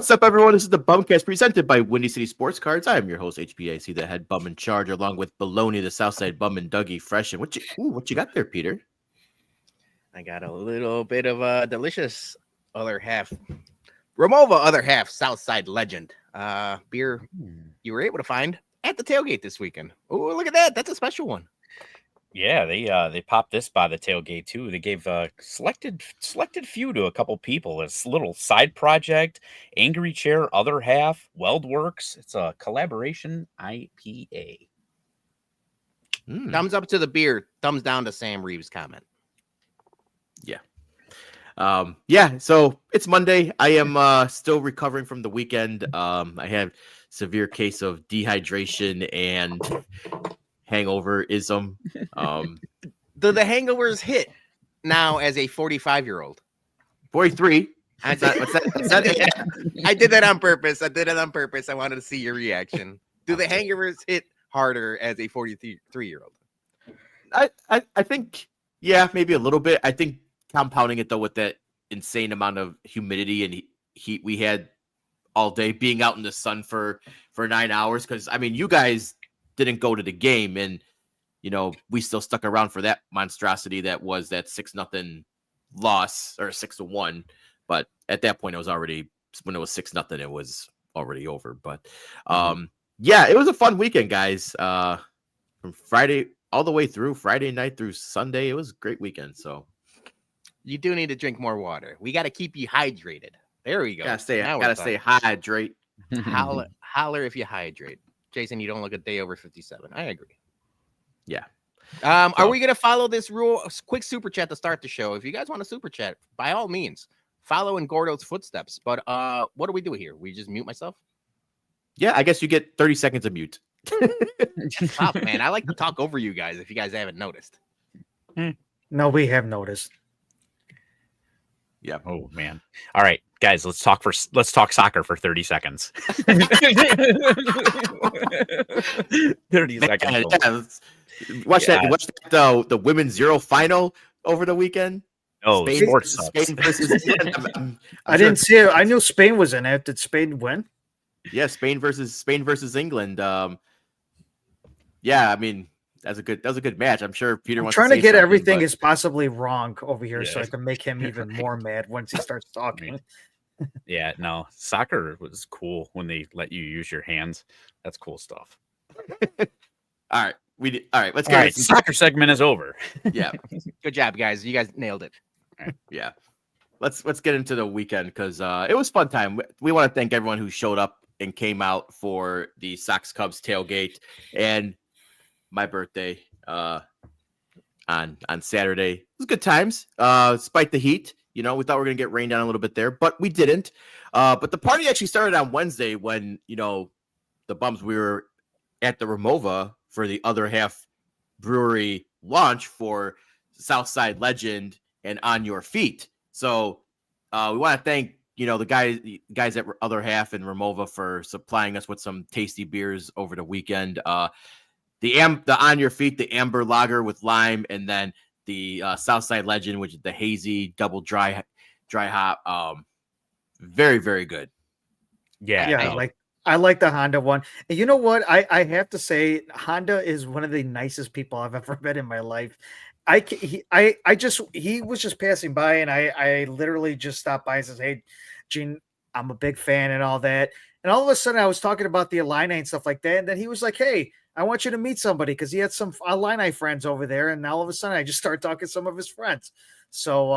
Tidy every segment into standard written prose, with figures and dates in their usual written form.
What's up, everyone? This is the BumCast presented by Windy City Sports Cards. I am your host, HBIC, the head bum in charge, along with Baloney, the Southside bum, and Dougie Fresh. And what you got there, Peter? I got a little bit of a delicious other half, Ramova other half Southside Legend beer you were able to find at the tailgate this weekend. Oh, look at that. That's a special one. Yeah, they popped this by the tailgate too. They gave a selected few to a couple people. This little side project, Angry Chair, Other Half, Weldworks. It's a collaboration IPA. Thumbs up to the beer. Thumbs down to Sam Reeves' comment. Yeah. So it's Monday. I am still recovering from the weekend. I have severe case of dehydration and hangover-ism. Do the hangovers hit now as a 45-year-old? 43. I did that on purpose. I wanted to see your reaction. Do the hangovers hit harder as a 43-year-old? I think, yeah, maybe a little bit. I think compounding it, though, with that insane amount of humidity and heat we had all day, being out in the sun for 9 hours. Because, I mean, you guys didn't go to the game, and we still stuck around for that monstrosity that was that 6-0 loss, or 6-1. But at that point, when it was 6-0, it was already over. But yeah, it was a fun weekend, guys. From Friday all the way through Friday night through Sunday, it was a great weekend. So you do need to drink more water. We got to keep you hydrated. There we go. Gotta stay hydrate. Holler if you hydrate. Jason, you don't look a day over 57. I agree. Yeah. Are we going to follow this rule? Quick super chat to start the show. If you guys want to super chat, by all means, follow in Gordo's footsteps. But what do we do here? We just mute myself? Yeah, I guess you get 30 seconds of mute. Tough, man. I like to talk over you guys if you guys haven't noticed. No, we have noticed. Yeah. Oh man. All right, guys, let's talk soccer for 30 seconds. 30 seconds. Yeah, watch that. The women's Zero final over the weekend. Oh, Spain versus England. I didn't see it. I knew Spain was in it. Did Spain win? Yeah, Spain versus England. Yeah, I mean, that was a good match. I'm sure Peter wants trying to to get everything but... is possibly wrong over here, so I can make him even more mad once he starts talking. Yeah, no, soccer was cool when they let you use your hands. That's cool stuff. All right, let's go. All right, soccer segment is over. Yeah, good job, guys. You guys nailed it. Right. Yeah, let's get into the weekend because it was fun time. We want to thank everyone who showed up and came out for the Sox Cubs tailgate and my birthday on Saturday. It was good times, despite the heat. We thought we were going to get rained on a little bit there, but we didn't. But the party actually started on Wednesday when, the bums, we were at the Ramova for the Other Half Brewery launch for Southside Legend and On Your Feet. So we want to thank, the guys at Other Half and Ramova for supplying us with some tasty beers over the weekend. The On Your Feet, the Amber Lager with lime, and then the Southside Legend, which is the hazy double dry hop. Very, very good. Yeah. I like the Honda one. And you know what? I have to say, Honda is one of the nicest people I've ever met in my life. He was just passing by, and I literally just stopped by and says, "Hey, Gene, I'm a big fan," and all that. And all of a sudden, I was talking about the Illini and stuff like that. And then he was like, "Hey, I want you to meet somebody," because he had some Illini friends over there. And all of a sudden, I just started talking to some of his friends. So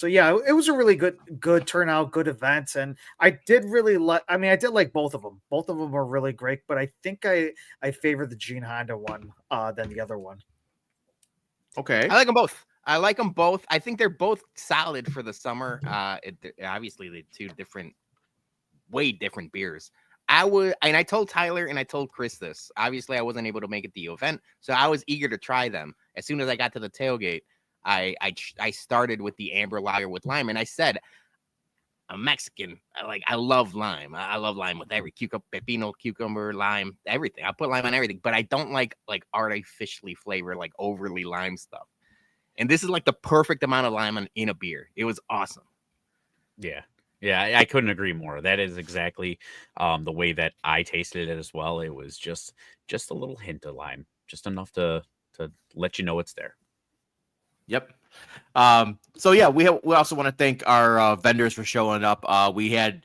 yeah, it was a really good turnout, good events. And I did really I did like both of them. Both of them were really great, but I think I favor the Gene Honda one than the other one. Okay. I like them both. I think they're both solid for the summer. Obviously they're two way different beers. I told Tyler and I told Chris this. Obviously, I wasn't able to make it the event, so I was eager to try them. As soon as I got to the tailgate, I started with the Amber Lager with lime, and I said, I'm Mexican. I love lime. I love lime with every pepino, cucumber, lime, everything. I put lime on everything, but I don't like artificially flavored, overly lime stuff. And this is the perfect amount of lime in a beer. It was awesome. Yeah. Yeah, I couldn't agree more. That is exactly the way that I tasted it as well. It was just a little hint of lime, just enough to let you know it's there. Yep. So yeah, we also want to thank our vendors for showing up. We had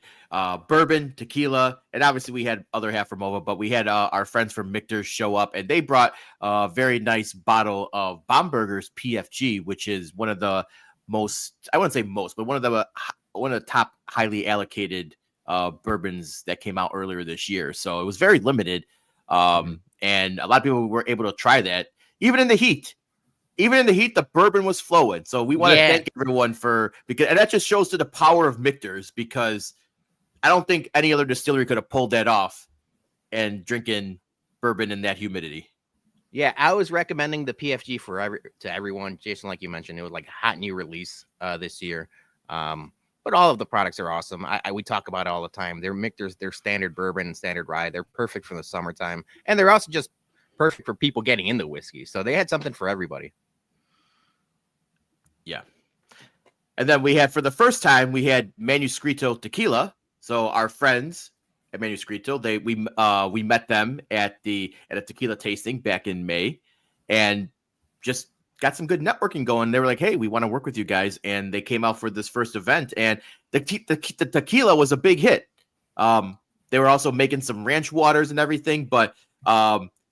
bourbon, tequila, and obviously we had other half from Mova, but we had our friends from Michter's show up, and they brought a very nice bottle of Bomberger's PFG, which is one of the most, I wouldn't say most, but one of the top highly allocated bourbons that came out earlier this year. So it was very limited, and a lot of people were able to try that, even in the heat. Even in the heat, the bourbon was flowing. So we want to thank everyone and that just shows to the power of Michter's, because I don't think any other distillery could have pulled that off and drinking bourbon in that humidity. Yeah, I was recommending the PFG to everyone. Jason, like you mentioned, it was like a hot new release this year. But all of the products are awesome. We talk about it all the time. They're Michter's, they're standard bourbon and standard rye. They're perfect for the summertime. And they're also just perfect for people getting into whiskey. So they had something for everybody. Yeah. And then we had, for the first time, we had Manuscrito Tequila. So our friends at Manuscrito, we met them at a tequila tasting back in May, and just got some good networking going. They were like, "Hey, we want to work with you guys," and they came out for this first event, and the tequila was a big hit. They were also making some ranch waters and everything, but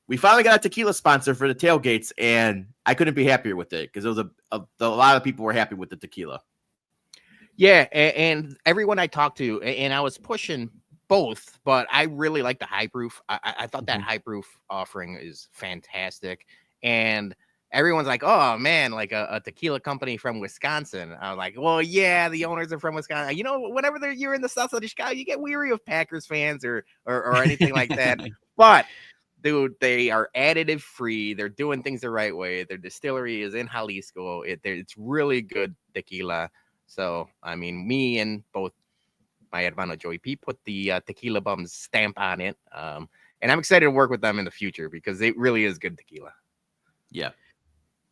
we finally got a tequila sponsor for the tailgates, and I couldn't be happier with it, because it was a lot of people were happy with the tequila. Yeah, and everyone I talked to, and I was pushing both, but I really like the high proof. I thought that high proof offering is fantastic, and everyone's like, "Oh man, like a tequila company from Wisconsin." I'm like, "Well, yeah, the owners are from Wisconsin." You know, whenever you're in the south side of Chicago, you get weary of Packers fans or anything like that, but dude, they are additive free. They're doing things the right way. Their distillery is in Jalisco. It's really good tequila. So, I mean, me and both my hermano Joey P put the Tequila Bums stamp on it. And I'm excited to work with them in the future, because it really is good tequila. Yeah.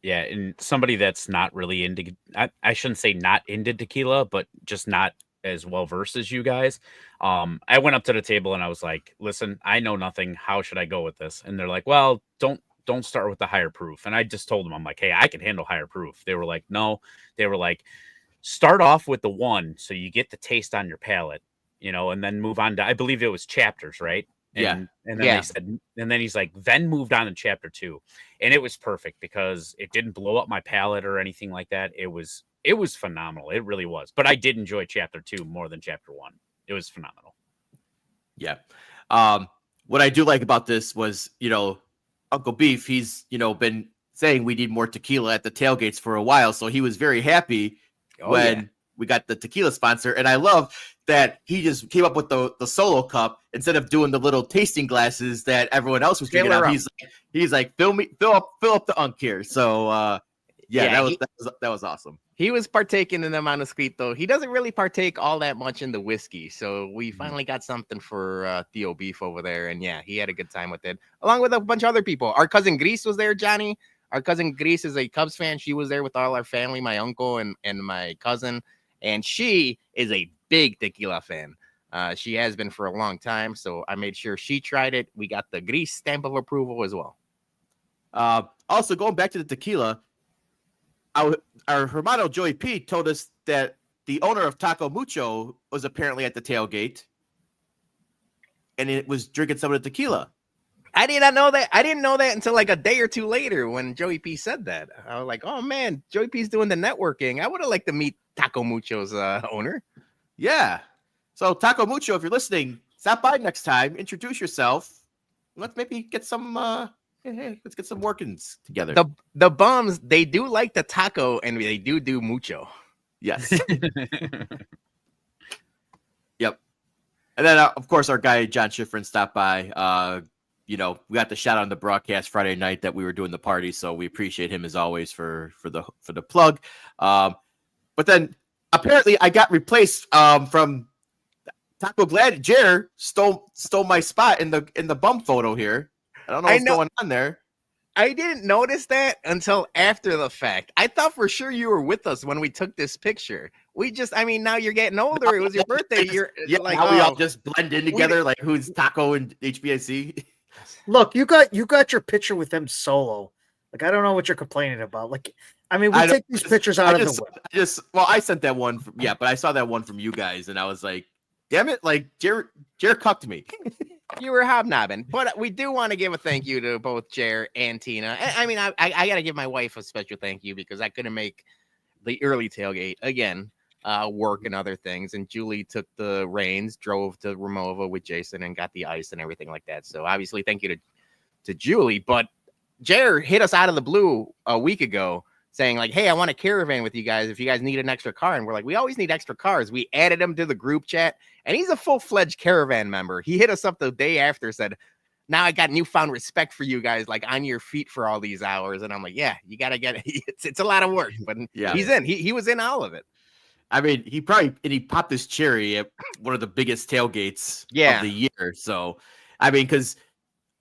Yeah, and somebody that's not really into, I shouldn't say not into tequila, but just not as well versed as you guys. I went up to the table and I was like, "Listen, I know nothing. How should I go with this?" And they're like, "Well, don't start with the higher proof." And I just told them, I'm like, "Hey, I can handle higher proof." They were like, "No." They were like, "Start off with the one, so you get the taste on your palate, and then move on to," I believe it was chapters, right? And then they said, and then he's like, "Then moved on to chapter 2." And it was perfect, because it didn't blow up my palate or anything like that. It was phenomenal. It really was. But I did enjoy chapter 2 more than chapter 1. It was phenomenal. Yeah. What I do like about this was, Uncle Beef, he's, been saying we need more tequila at the tailgates for a while. So he was very happy when we got the tequila sponsor. And I love that he just came up with the solo cup instead of doing the little tasting glasses that everyone else was drinking out. He's like, fill up the unk here. So, that was awesome. He was partaking in the Manuscrito. He doesn't really partake all that much in the whiskey. So we finally got something for Theo Beef over there. And yeah, he had a good time with it, along with a bunch of other people. Our cousin Gris was there, Johnny. Our cousin Gris is a Cubs fan. She was there with all our family, my uncle and my cousin. And she is a big tequila fan. She has been for a long time. So I made sure she tried it. We got the Gris stamp of approval as well. Also, going back to the tequila, our hermano Joey P told us that the owner of Taco Mucho was apparently at the tailgate, and it was drinking some of the tequila. I did not know that. I didn't know that until like a day or two later when Joey P said that. I was like, "Oh man, Joey P's doing the networking. I would have liked to meet Taco Mucho's owner." Yeah. So Taco Mucho, if you're listening, stop by next time. Introduce yourself. Let's maybe get some. Let's get some workings together. The Bums, they do like the taco, and they do mucho. Yes. Yep. And then, of course, our guy John Schifrin stopped by. We got the shout out on the broadcast Friday night that we were doing the party, so we appreciate him as always for the plug. But then apparently I got replaced from Taco Glad. Jer stole my spot in the bum photo here. I don't know what's going on there. I didn't notice that until after the fact. I thought for sure you were with us when we took this picture. Now you're getting older. It was your birthday. You're Yeah, like, how we all oh, just blend in together, like who's Taco and HBIC. Look, you got your picture with them solo. Like, I don't know what you're complaining about. Like, I mean, we I take these pictures out of the way. I sent that one. But I saw that one from you guys, and I was like, damn it, like Jared cucked me. you were hobnobbing. But we do want to give a thank you to both Jer and Tina. I got to give my wife a special thank you because I couldn't make the early tailgate again, work and other things. And Julie took the reins, drove to Ramova with Jason, and got the ice and everything like that. So obviously, thank you to Julie. But Jer hit us out of the blue a week ago saying like, hey, I want a caravan with you guys if you guys need an extra car. And we're like, we always need extra cars. We added him to the group chat, and he's a full-fledged caravan member. He hit us up the day after, said, now I got newfound respect for you guys, like on your feet for all these hours. And I'm like, yeah, you got to get it. It's a lot of work, but yeah, he's in. He was in all of it. I mean, he popped his cherry at one of the biggest tailgates of the year. So, I mean, because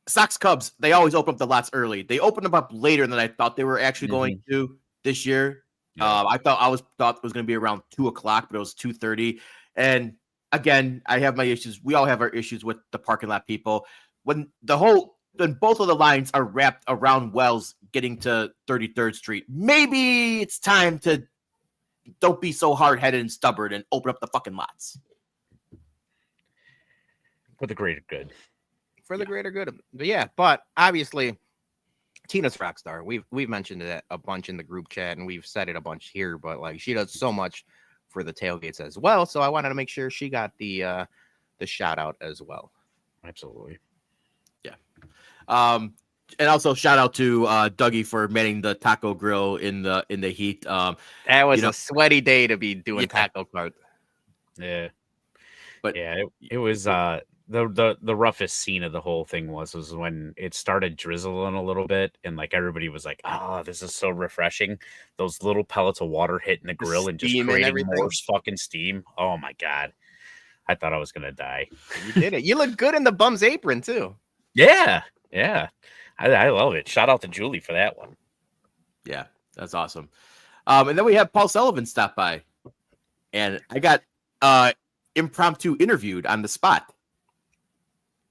Sox Cubs, they always open up the lots early. They opened them up later than I thought they were actually going to this year. Yeah. I thought it was going to be around 2:00, but it was 2:30. And again, I have my issues. We all have our issues with the parking lot people. When both of the lines are wrapped around Wells getting to 33rd Street, maybe it's time to don't be so hard-headed and stubborn and open up the fucking lots. For the greater good. For the greater good. But obviously Tina's rock star. We've mentioned it a bunch in the group chat, and we've said it a bunch here, but like she does so much for the tailgates as well. So I wanted to make sure she got the shout out as well. Absolutely. Yeah. And also shout out to Dougie for manning the taco grill in the heat. That was a sweaty day to be doing taco cart. Yeah. But yeah, it was the roughest scene of the whole thing was when it started drizzling a little bit, and like everybody was like, "Oh, this is so refreshing." Those little pellets of water hitting the grill and just creating more fucking steam. Oh my god, I thought I was gonna die. You did it. You look good in the bum's apron too. Yeah. I love it. Shout out to Julie for that one. Yeah, that's awesome. And then we have Paul Sullivan stop by, and I got impromptu interviewed on the spot.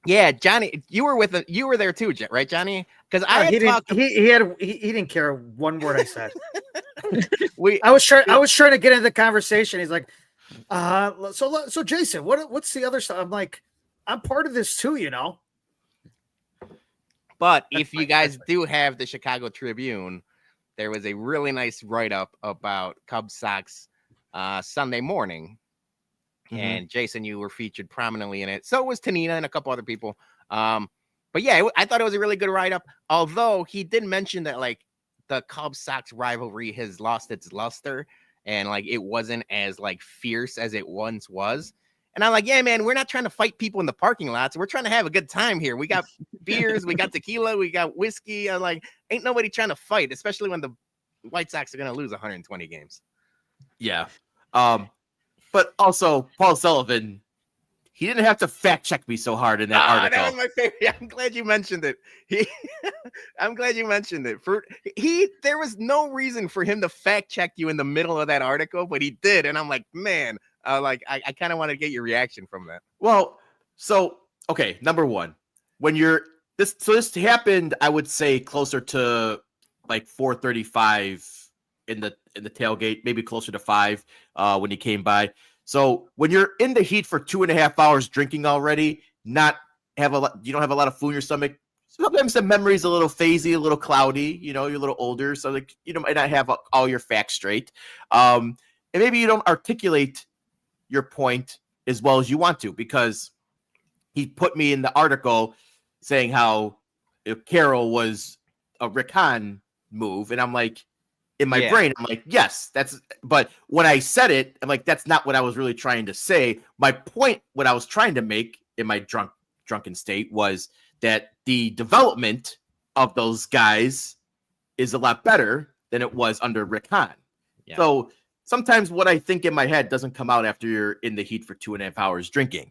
Yeah, Johnny, you were there too, right, Johnny? Because he didn't care one word I said. I was trying to get into the conversation. He's like, so Jason, what's the other stuff? I'm like, I'm part of this too, you know. But if you guys do have the Chicago Tribune, there was a really nice write-up about Cubs Sox Sunday morning. And Jason, you were featured prominently in it. So was Tanina and a couple other people. But yeah, I thought it was a really good write-up. Although he did mention that like the Cubs Sox rivalry has lost its luster and like it wasn't as like fierce as it once was. And I'm like, yeah, man, we're not trying to fight people in the parking lots. We're trying to have a good time here. We got beers, we got tequila, we got whiskey. I'm like, ain't nobody trying to fight, especially when the White Sox are going to lose 120 games. Yeah. But also, Paul Sullivan, he didn't have to fact check me so hard in that article. That was my favorite. I'm glad you mentioned it. I'm glad you mentioned it. There was no reason for him to fact check you in the middle of that article, but he did. And I'm like, man, I kind of want to get your reaction from that. Well, so, okay, number one, when this happened, I would say closer to like 4:35 in the tailgate, maybe closer to 5 when he came by. So when you're in the heat for 2.5 hours drinking already, you don't have a lot of food in your stomach. Sometimes the memory's a little phasey, a little cloudy. You know, you're a little older, so like you might not have all your facts straight, and maybe you don't articulate your point as well as you want to, because he put me in the article saying how Carroll was a Rick Hahn move, and I'm like, in my brain, I'm like, yes, but when I said it, I'm like, that's not what I was really trying to say. My point, what I was trying to make in my drunken state was that the development of those guys is a lot better than it was under Rick Hahn. Yeah. So sometimes what I think in my head doesn't come out after you're in the heat for 2.5 hours drinking.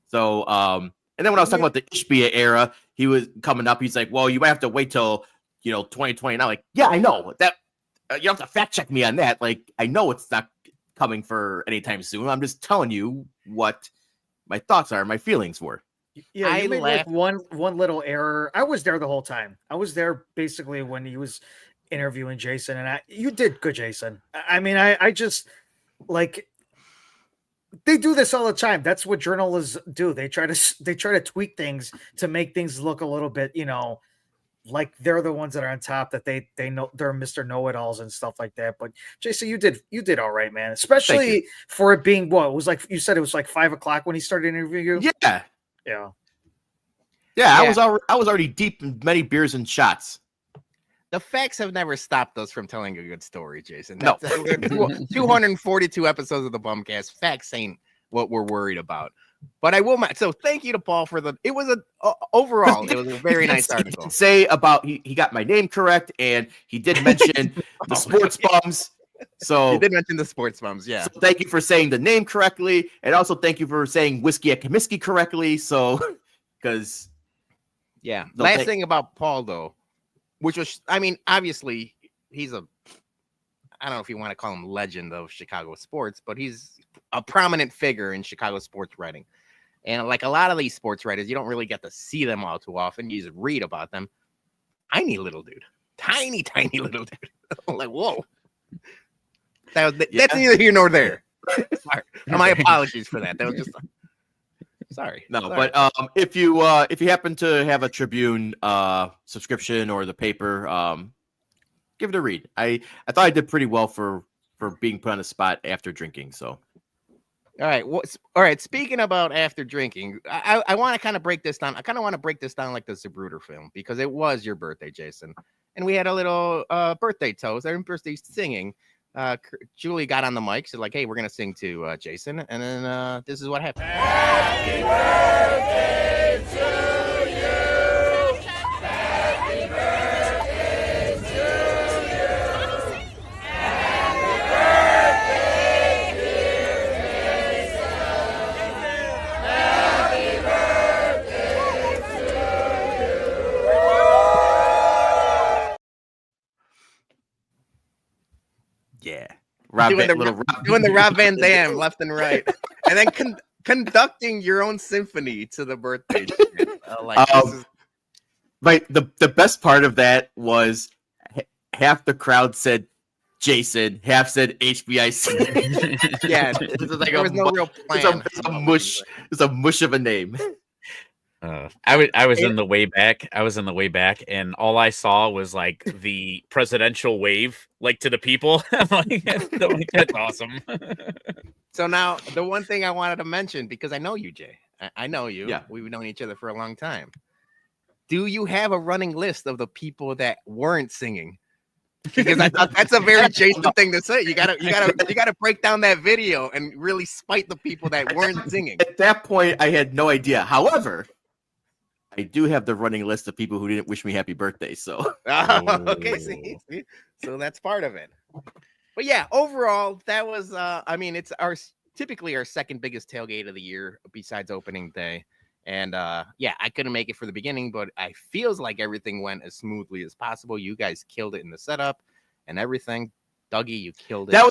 So, and then when I was talking about the HBIC era, he was coming up. He's like, well, you might have to wait till 2020. And I'm like, yeah, I know that. You don't have to fact check me on that. Like, I know it's not coming for anytime soon. I'm just telling you what my thoughts are, my feelings were. Yeah, you I made laughed. like one little error. I was there the whole time. I was there basically when he was interviewing Jason, and you did good, Jason. I mean, I just like they do this all the time. That's what journalists do. They try to tweak things to make things look a little bit, like they're the ones that are on top, that they know they're Mr. Know-it-alls and stuff like that. But Jason, you did all right, man. Especially for it being what it was like. You said it was like 5:00 when he started interviewing you. Yeah. Yeah. I was already deep in many beers and shots. The facts have never stopped us from telling a good story, Jason. No. 242 episodes of the BumCast. Facts ain't what we're worried about. But I will. So thank you to Paul for the. It was overall. It was a very nice article. He did say about he got my name correct, and he did mention the sports bums. So He did mention the sports bums. Yeah. So thank you for saying the name correctly, and also thank you for saying whiskey at Comiskey correctly. So because Yeah. No, Last thing about Paul though, which was, I mean, obviously he's I don't know if you want to call him legend of Chicago sports, but he's a prominent figure in Chicago sports writing. And like a lot of these sports writers, you don't really get to see them all too often. You just read about them. Tiny little dude. Tiny little dude. I'm like, whoa. That's neither here nor there. Sorry. My apologies for that. That was just sorry. No, Sorry. but if you happen to have a Tribune subscription or the paper, give it a read. I thought I did pretty well for being put on the spot after drinking. So, all right. Speaking about after drinking, I want to kind of break this down. I kind of want to break this down like the Zapruder film, because it was your birthday, Jason, and we had a little birthday toast, our birthday singing. Julie got on the mic. She's like, "Hey, we're gonna sing to Jason," and then this is what happened. Happy birthday to you. Happy birthday to you. Happy birthday, dear Jason. Happy birthday to you. yeah, Doing the Rob Van Dam left and right, and then conducting your own symphony to the birthday. The best part of that was half the crowd said Jason, half said HBIC. Yeah, there was no real plan. It's a mush. It's a mush of a name. I was in the way back. And all I saw was like the presidential wave, like to the people. I'm like, that's awesome. So now the one thing I wanted to mention, because I know you, Jay. I know you. Yeah. We've known each other for a long time. Do you have a running list of the people that weren't singing? Because I thought that's a very Jason thing to say. You gotta break down that video and really spite the people that weren't singing. At that point, I had no idea. However, I do have the running list of people who didn't wish me happy birthday. So okay, see, so that's part of it. But yeah, overall, that was. I mean, it's typically our second biggest tailgate of the year besides opening day. And yeah, I couldn't make it for the beginning, but I feels like everything went as smoothly as possible. You guys killed it in the setup and everything. Dougie, you killed it. That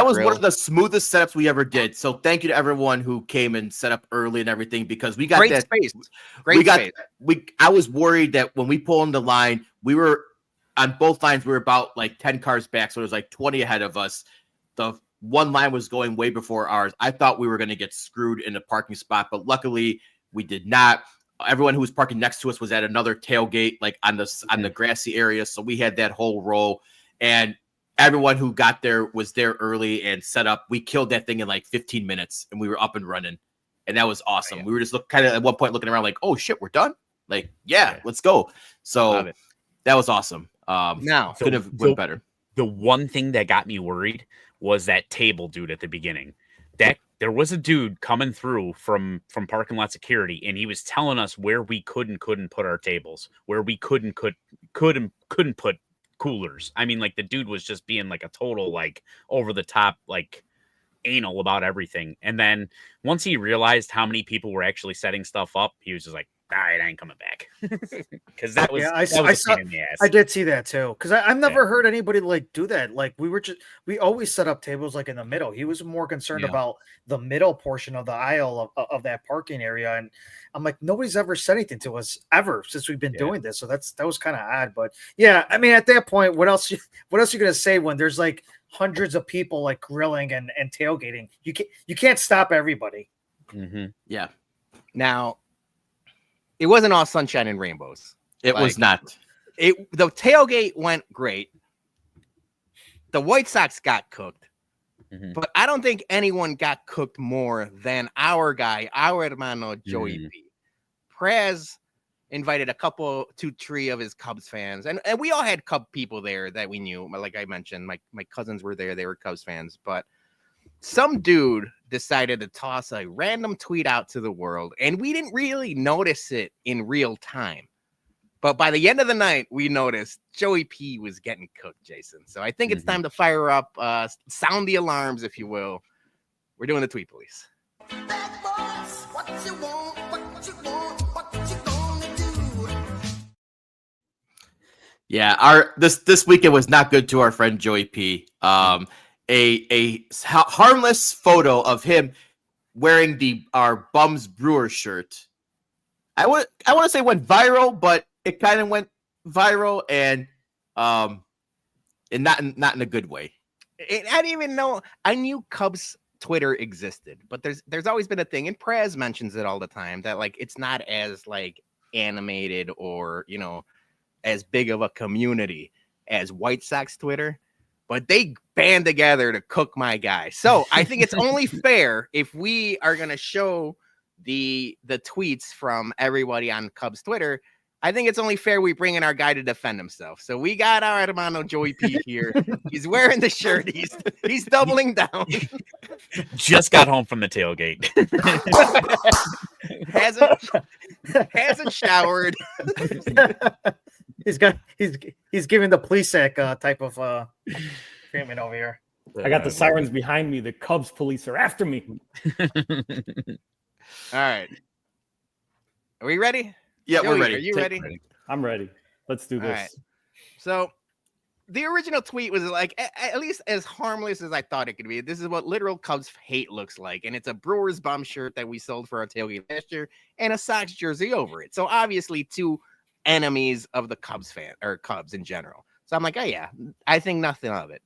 was one of the smoothest setups we ever did. So thank you to everyone who came and set up early and everything, because we got great that space. Great space. I was worried that when we pulled in the line, we were on both lines. We were about like 10 cars back, so there was like 20 ahead of us. The one line was going way before ours. I thought we were going to get screwed in the parking spot, but luckily we did not. Everyone who was parking next to us was at another tailgate, like on the grassy area. So we had that whole row, and everyone who got there was there early and set up. We killed that thing in like 15 minutes, and we were up and running, and that was awesome. Oh, yeah. We were just kind of at one point looking around like, "Oh shit, we're done!" Like, yeah. Let's go. So that was awesome. Now could have went better. The one thing that got me worried was that table dude at the beginning. That there was a dude coming through from parking lot security, and he was telling us where we couldn't put our tables, where we couldn't put coolers. I mean, like the dude was just being like a total like over the top like anal about everything. And then once he realized how many people were actually setting stuff up, he was just like, all right, I ain't coming back. Because that was, Yeah, that was a pain in the ass. I did see that too, because I've never heard anybody like do that. Like we always set up tables like in the middle. He was more concerned about the middle portion of the aisle of that parking area, and I'm like, nobody's ever said anything to us ever since we've been doing this. So that was kind of odd. But yeah, I mean, at that point, what else you gonna say when there's like hundreds of people like grilling and tailgating? You can't stop everybody. Mm-hmm. Yeah, Now, it wasn't all sunshine and rainbows. it was not. The tailgate went great. The White Sox got cooked, but I don't think anyone got cooked more than our guy, our hermano Joey P. Prez invited a couple, 2-3 of his Cubs fans, and we all had Cub people there that we knew. Like I mentioned, my cousins were there; they were Cubs fans. But some dude decided to toss a random tweet out to the world, and we didn't really notice it in real time. But by the end of the night, we noticed Joey P was getting cooked, Jason. So I think it's time to fire up, sound the alarms, if you will. We're doing the tweet police. Bad boys, what you want, what you want, what you gonna do? Yeah, this weekend was not good to our friend Joey P. A harmless photo of him wearing our Bums Brewer shirt. I want to say went viral, but it kind of went viral and not in a good way. I didn't even know. I knew Cubs Twitter existed, but there's always been a thing, and Prez mentions it all the time, that like it's not as like animated or as big of a community as White Sox Twitter, but they band together to cook my guy. So I think it's only fair if we are gonna show the tweets from everybody on Cubs Twitter. I think it's only fair we bring in our guy to defend himself. So we got our hermano Joey P here. He's wearing the shirt. He's doubling down. Just got home from the tailgate. hasn't showered. He's giving the police act type of treatment over here. I got the sirens behind me. The Cubs police are after me. All right. Are we ready? Yeah, Joey, we're ready. Are you ready? I'm ready. Let's do this. All right. So the original tweet was like at least as harmless as I thought it could be. This is what literal Cubs hate looks like. And it's a Brewers bum shirt that we sold for our tailgate last year and a Sox jersey over it. So obviously two enemies of the Cubs in general. So I'm like, oh yeah, I think nothing of it.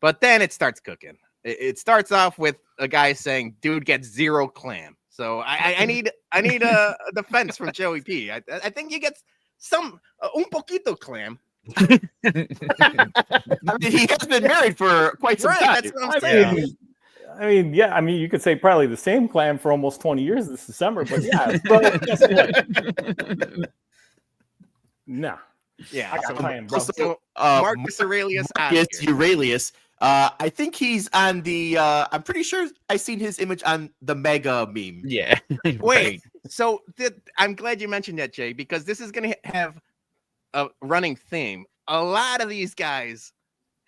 But then it starts cooking. It starts off with a guy saying, dude gets 0 clam. So I need a defense from Joey P. I think he gets some un poquito clam. I mean, he has been married for quite some time. That's what I'm saying. I mean, you could say probably the same clam for almost 20 years this December, but yeah. But guess what? Nah. Yeah. I got clam, bro. So Marcus Aurelius. Aurelius. I think he's on the. I'm pretty sure I seen his image on the Mega meme. Yeah. Wait. So I'm glad you mentioned that, Jay, because this is going to have a running theme. A lot of these guys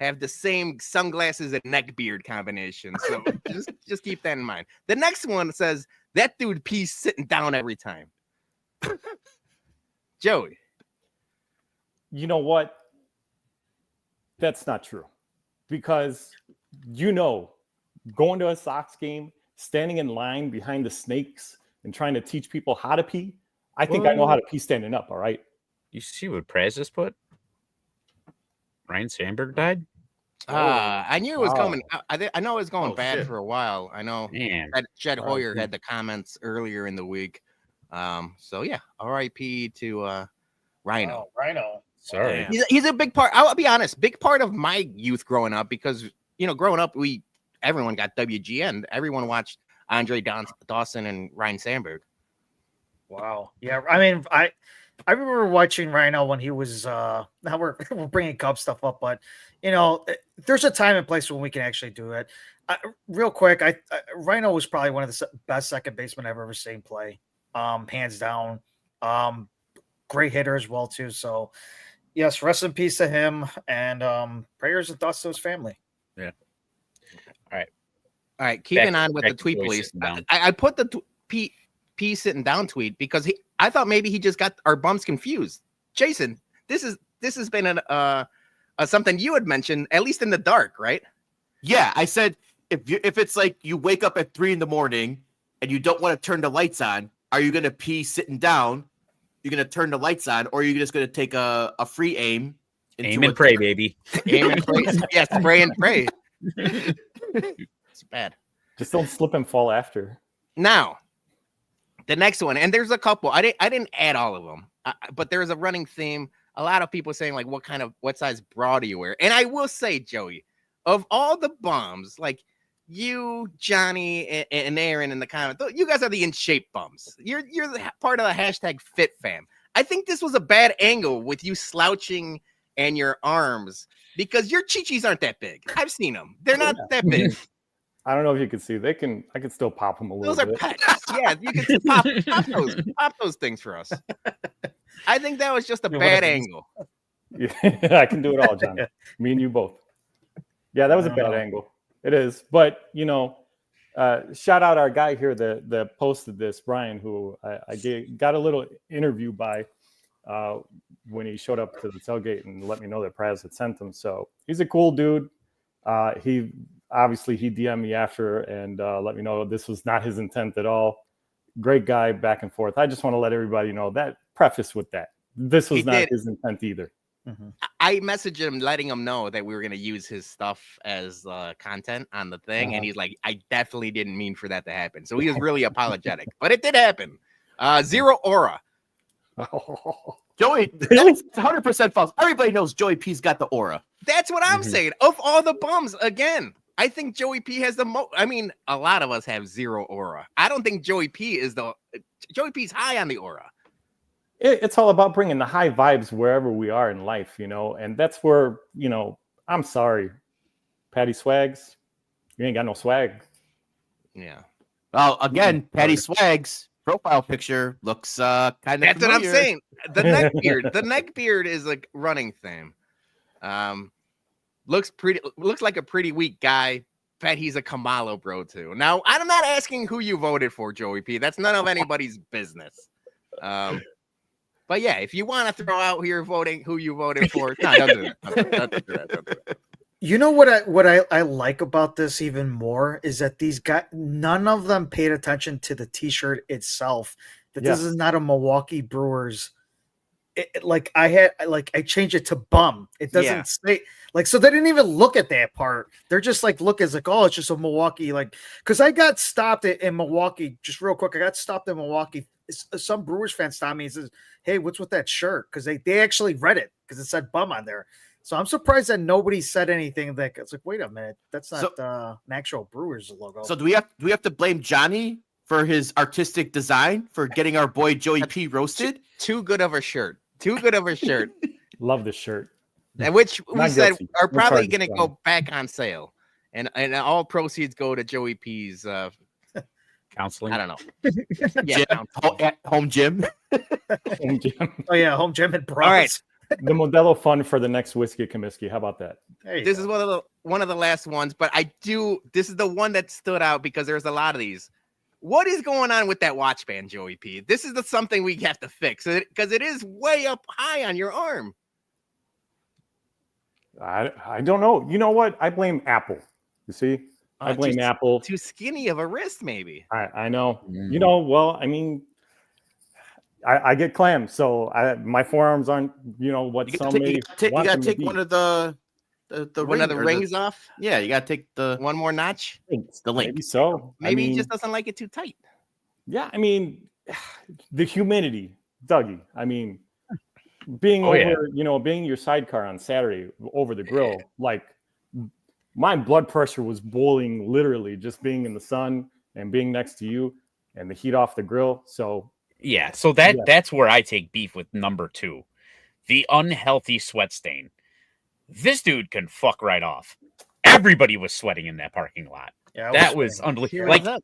have the same sunglasses and neck beard combination. So just keep that in mind. The next one says that dude P's sitting down every time. Joey. You know what? That's not true. Because going to a Sox game, standing in line behind the snakes and trying to teach people how to pee, I think I know how to pee standing up, all right? You see what Prez just put? Ryan Sandberg died? I knew it was coming. I know it was going bad for a while. I know Man. Jed Hoyer had the comments earlier in the week. So yeah, RIP to Rhino. Oh, Rhino. Sorry. He's a big part. I'll be honest, big part of my youth growing up, because growing up everyone got WGN. Everyone watched Andre Dawson and Ryan Sandberg. Wow. Yeah. I mean, I remember watching Rhino when he was. Now we're bringing Cubs stuff up, but there's a time and place when we can actually do it. Real quick, Rhino was probably one of the best second basemen I've ever seen play, hands down. Great hitter as well too. So. Yes, rest in peace to him, and prayers and thoughts to his family. Yeah. All right. Keeping on with the tweet police. I put the P sitting down tweet because I thought maybe he just got our bums confused. Jason, this has been something you had mentioned, at least in the dark, right? Yeah, I said if it's like you wake up at 3 a.m. and you don't want to turn the lights on, are you gonna pee sitting down? You're gonna turn the lights on, or are you just gonna take a free aim? Aim and pray, baby. Aim and pray. Yes, pray and pray. It's bad. Just don't slip and fall after. Now, the next one, and there's a couple. I didn't add all of them, but there's a running theme. A lot of people saying like, what size bra do you wear? And I will say, Joey, of all the bums, like you, Johnny, and Aaron in the comment, you guys are the in shape bums. You're the part of the hashtag Fit Fam. I think this was a bad angle with you slouching and your arms because your chichis aren't that big. I've seen them; they're not that big. I don't know if you can see. I can still pop them a little Those bit. are pets. Yeah, you can pop those things for us. I think that was just a bad angle. Yeah, I can do it all, John. Me and you both. Yeah, that was a bad angle. It is, but shout out our guy here that posted this, Brian, who I got a little interview by when he showed up to the tailgate and let me know that Praz had sent him. So he's a cool dude. He DM'd me after and let me know this was not his intent at all. Great guy, back and forth. I just want to let everybody know that preface with that. This was not his intent either. Mm-hmm. I messaged him letting him know that we were going to use his stuff as content on the thing. And he's like, I definitely didn't mean for that to happen. So he was really apologetic, but it did happen. Zero aura. Joey, that's 100% false. Everybody knows Joey P's got the aura. That's what I'm saying. Of all the bums, again, I think Joey P has the most. I mean, a lot of us have zero aura. I don't think Joey P is Joey P's high on the aura. It's all about bringing the high vibes wherever we are in life, and that's where, I'm sorry, Patty Swags, you ain't got no swag. Yeah. Well, again, Patty Swags profile picture looks kind of That's familiar. what I'm saying. The neck beard is like running thing. Looks like a pretty weak guy. Bet he's a Kamalo bro too. Now, I'm not asking who you voted for, Joey P. That's none of anybody's business. But yeah, if you want to throw out here voting who you voted for, no, don't do that. Don't do that. You know what I like about this even more is that these guys, none of them paid attention to the T-shirt itself. This is not a Milwaukee Brewers. I changed it to bum. It doesn't say so they didn't even look at that part. They're just like, look, it's like, oh, it's just a Milwaukee, because I got stopped in Milwaukee, just real quick. I got stopped in Milwaukee. Some Brewers fan stopped me and says, hey, what's with that shirt? Because they actually read it because it said bum on there. So I'm surprised that nobody said anything. It's like, wait a minute, that's not an actual Brewers logo. So do we have to blame Johnny for his artistic design for getting our boy Joey P roasted? Too good of a shirt. Too good of a shirt. Love this shirt. And which we Not said guilty. are We're probably charged going to from go back on sale, and all proceeds go to Joey P's Counseling. I don't know. Yeah, At home gym. Home gym. Oh yeah, home gym and bras. All right. The Modelo fund for the next whiskey at Comiskey. How about that? This is one of the last ones, but this is the one that stood out because there's a lot of these. What is going on with that watch band, Joey P? This is something we have to fix because it is way up high on your arm. I don't know. You know what? I blame Apple. You see? I blame Apple. Too skinny of a wrist, maybe. I know. Well, I mean, I get clams, so my forearms aren't, what You some gotta may take want them to take be. one of the One of the rings off. Yeah, you gotta take the One more notch. the link. Maybe so. Maybe I mean, he just doesn't like it too tight. Yeah, I mean, the humidity, Dougie. I mean, being being your sidecar on Saturday over the grill, my blood pressure was boiling literally just being in the sun and being next to you and the heat off the grill. So yeah, so that's where I take beef with number 2, the unhealthy sweat stain. This dude can fuck right off. Everybody was sweating in that parking lot. Yeah, that was unbelievable.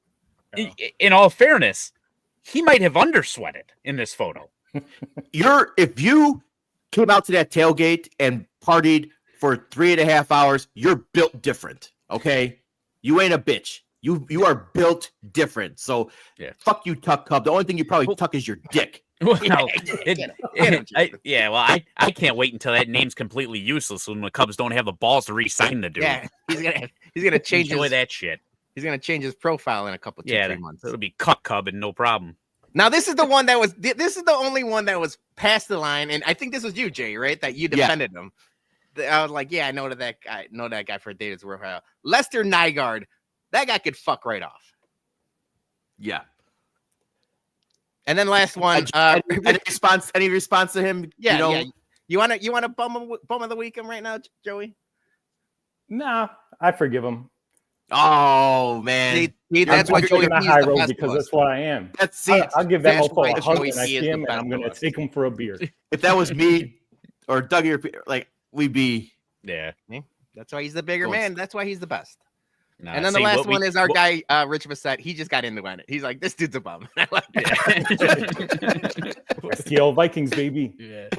In all fairness, he might have undersweated in this photo. If you came out to that tailgate and partied for 3.5 hours, you're built different. Okay, you ain't a bitch. You are built different. So fuck you, Tuck Cub. The only thing you probably tuck is your dick. Well, Get him, I can't wait until that name's completely useless when the Cubs don't have the balls to re-sign the dude. Yeah, he's gonna change Enjoy his that shit. He's gonna change his profile in a couple 3 months. It'll be Cuck Cub and no problem. Now this is the one that was. This is the only one that was past the line, and I think this was you, Jay, right? That you defended him. I was like, yeah, I know that guy. Know that guy for a date is worth while. Lester Nygaard, that guy could fuck right off. Yeah. And then last one. Any response to him? Yeah, You want to bum of the weekend right now, Joey? Nah, I forgive him. Oh man, that's why Joey P is high road because that's what I am. I'll give that mofo a hug when I see him, and I'm gonna take him for a beer. If that was me or Dougie, we'd be. Yeah, that's why he's the bigger man. That's why he's the best. Nah, and then the last one is our guy, Rich Bissett. He just got into it. He's like, this dude's a bum. I like it. STL Vikings, baby. Yeah.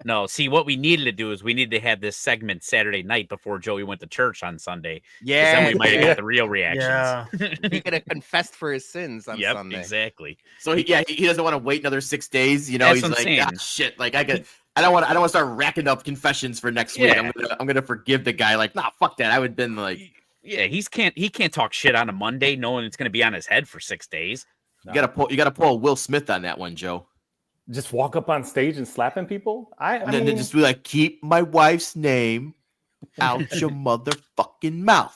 No, see, what we needed to do is we needed to have this segment Saturday night before Joey went to church on Sunday. Yeah. Then we might have got the real reactions. Yeah. He could have confessed for his sins on Sunday. Exactly. So he doesn't want to wait another 6 days. He's like, ah, shit. Like I don't want to start racking up confessions for next week. I'm gonna forgive the guy. Like, nah, fuck that. I would have been like, yeah, he can't talk shit on a Monday knowing it's gonna be on his head for 6 days. You gotta pull a Will Smith on that one, Joe. Just walk up on stage and slapping people. And then just be like, keep my wife's name out your motherfucking mouth.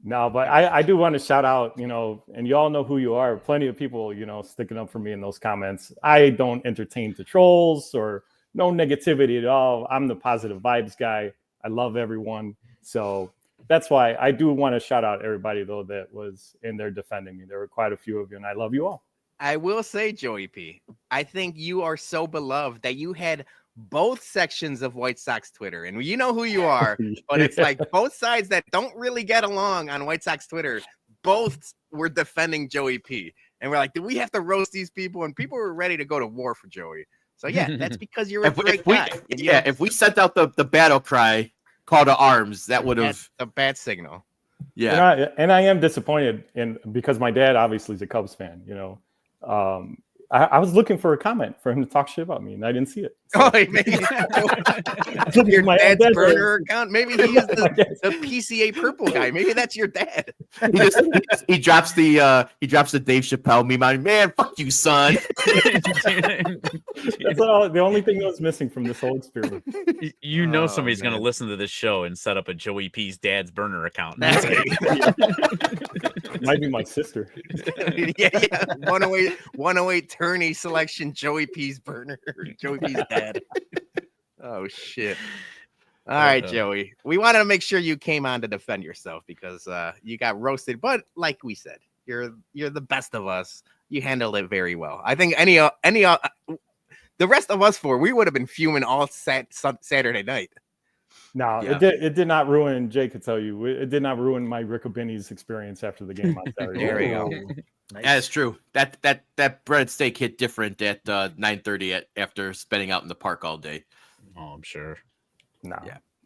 No, but I do want to shout out, and you all know who you are. Plenty of people, sticking up for me in those comments. I don't entertain the trolls or no negativity at all. I'm the positive vibes guy. I love everyone. So that's why I do want to shout out everybody, though, that was in there defending me. There were quite a few of you, and I love you all. I will say, Joey P, I think you are so beloved that you had both sections of White Sox Twitter, and you know who you are, but it's like both sides that don't really get along on White Sox Twitter, both were defending Joey P. And we're like, do we have to roast these people? And people were ready to go to war for Joey. So yeah, that's because you're a great guy. If we sent out the battle cry, call to arms, that would have a bad signal. Yeah. And I am disappointed because my dad obviously is a Cubs fan, I was looking for a comment for him to talk shit about me, and I didn't see it. So. Oh, maybe your dad's burner account. Maybe he is the PCA purple guy. Maybe that's your dad. He drops the Dave Chappelle meme on, man, fuck you, son. That's all, the only thing that was missing from this whole experience. Somebody's going to listen to this show and set up a Joey P's dad's burner account. Might be my sister. Yeah. 108 tourney selection, Joey P's burner. Joey P's dad. Oh shit. All right, Joey. We wanted to make sure you came on to defend yourself because you got roasted, but like we said, you're the best of us. You handled it very well. I think any the rest of us we would have been fuming all Saturday night. No, it did not ruin. Jay could tell you it did not ruin my Rick O'Benny's experience after the game on Saturday. There we go. Nice. That is true. That breaded steak hit different at 9:30 after spending out in the park all day. Oh, I'm sure. No,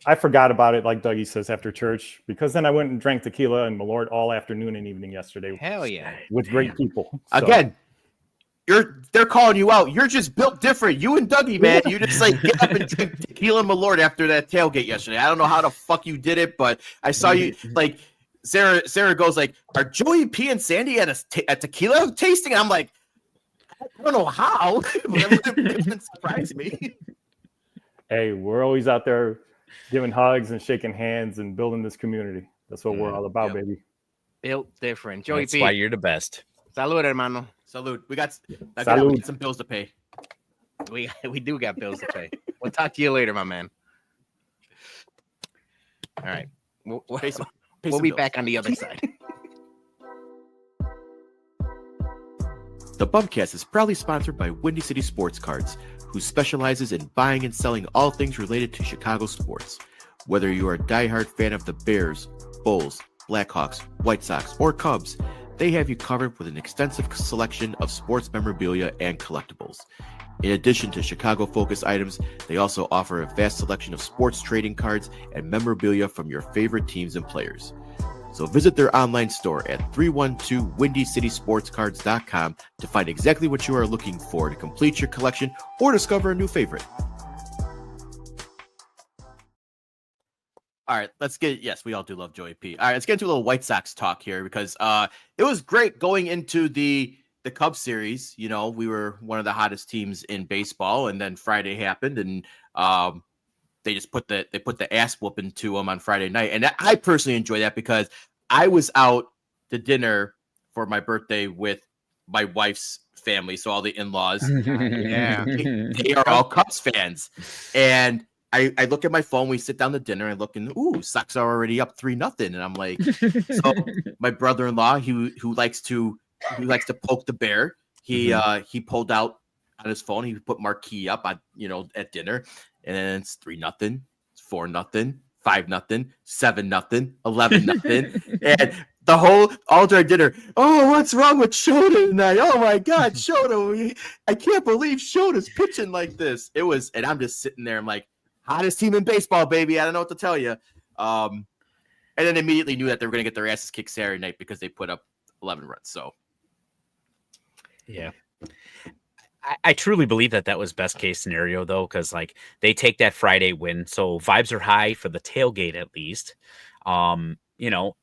I forgot about it, like Dougie says, after church, because then I went and drank tequila and Malort all afternoon and evening yesterday. Hell yeah, with great people. So. Again, they're calling you out. You're just built different. You and Dougie, man, you just like get up and drink tequila and Malort after that tailgate yesterday. I don't know how the fuck you did it, but I saw you like. Sarah goes like, are Joey P and Sandy at a tequila tasting? And I'm like, I don't know how. It wouldn't surprise me. Hey, we're always out there giving hugs and shaking hands and building this community. That's what we're all about, baby. Built different. Joey That's P. why you're the best. Salud, hermano. Salud. We got some bills to pay. We do got bills to pay. We'll talk to you later, my man. All right. We'll be back on the other side. The BumCast is proudly sponsored by Windy City Sports Cards, who specializes in buying and selling all things related to Chicago sports. Whether you are a diehard fan of the Bears, Bulls, Blackhawks, White Sox, or Cubs, they have you covered with an extensive selection of sports memorabilia and collectibles. In addition to Chicago-focused items, they also offer a vast selection of sports trading cards and memorabilia from your favorite teams and players. So visit their online store at 312WindyCitySportsCards.com to find exactly what you are looking for to complete your collection or discover a new favorite. All right, yes, we all do love Joey P. All right, let's get into a little White Sox talk here because it was great going into the Cubs series. You know, we were one of the hottest teams in baseball, and then Friday happened, and they just put the ass whooping to them on Friday night. And I personally enjoy that because I was out to dinner for my birthday with my wife's family, so all the in-laws. Yeah. They are all Cubs fans, and I look at my phone. We sit down to dinner and look, and Sox are already up 3-0, and I'm like, so my brother-in-law, who likes to poke the bear, he pulled out on his phone. He put Marquee up on at dinner, and then it's 3-0, 4-0, 5-0, 7-0, 11-0, and all during dinner. Oh, what's wrong with Shota tonight? Oh my God, Shota! I can't believe Shota's pitching like this. And I'm just sitting there. I'm like, hottest team in baseball, baby. I don't know what to tell you. And then immediately knew that they were going to get their asses kicked Saturday night because they put up 11 runs. So, yeah. I truly believe that was best case scenario, though, because like they take that Friday win. So vibes are high for the tailgate, at least. And you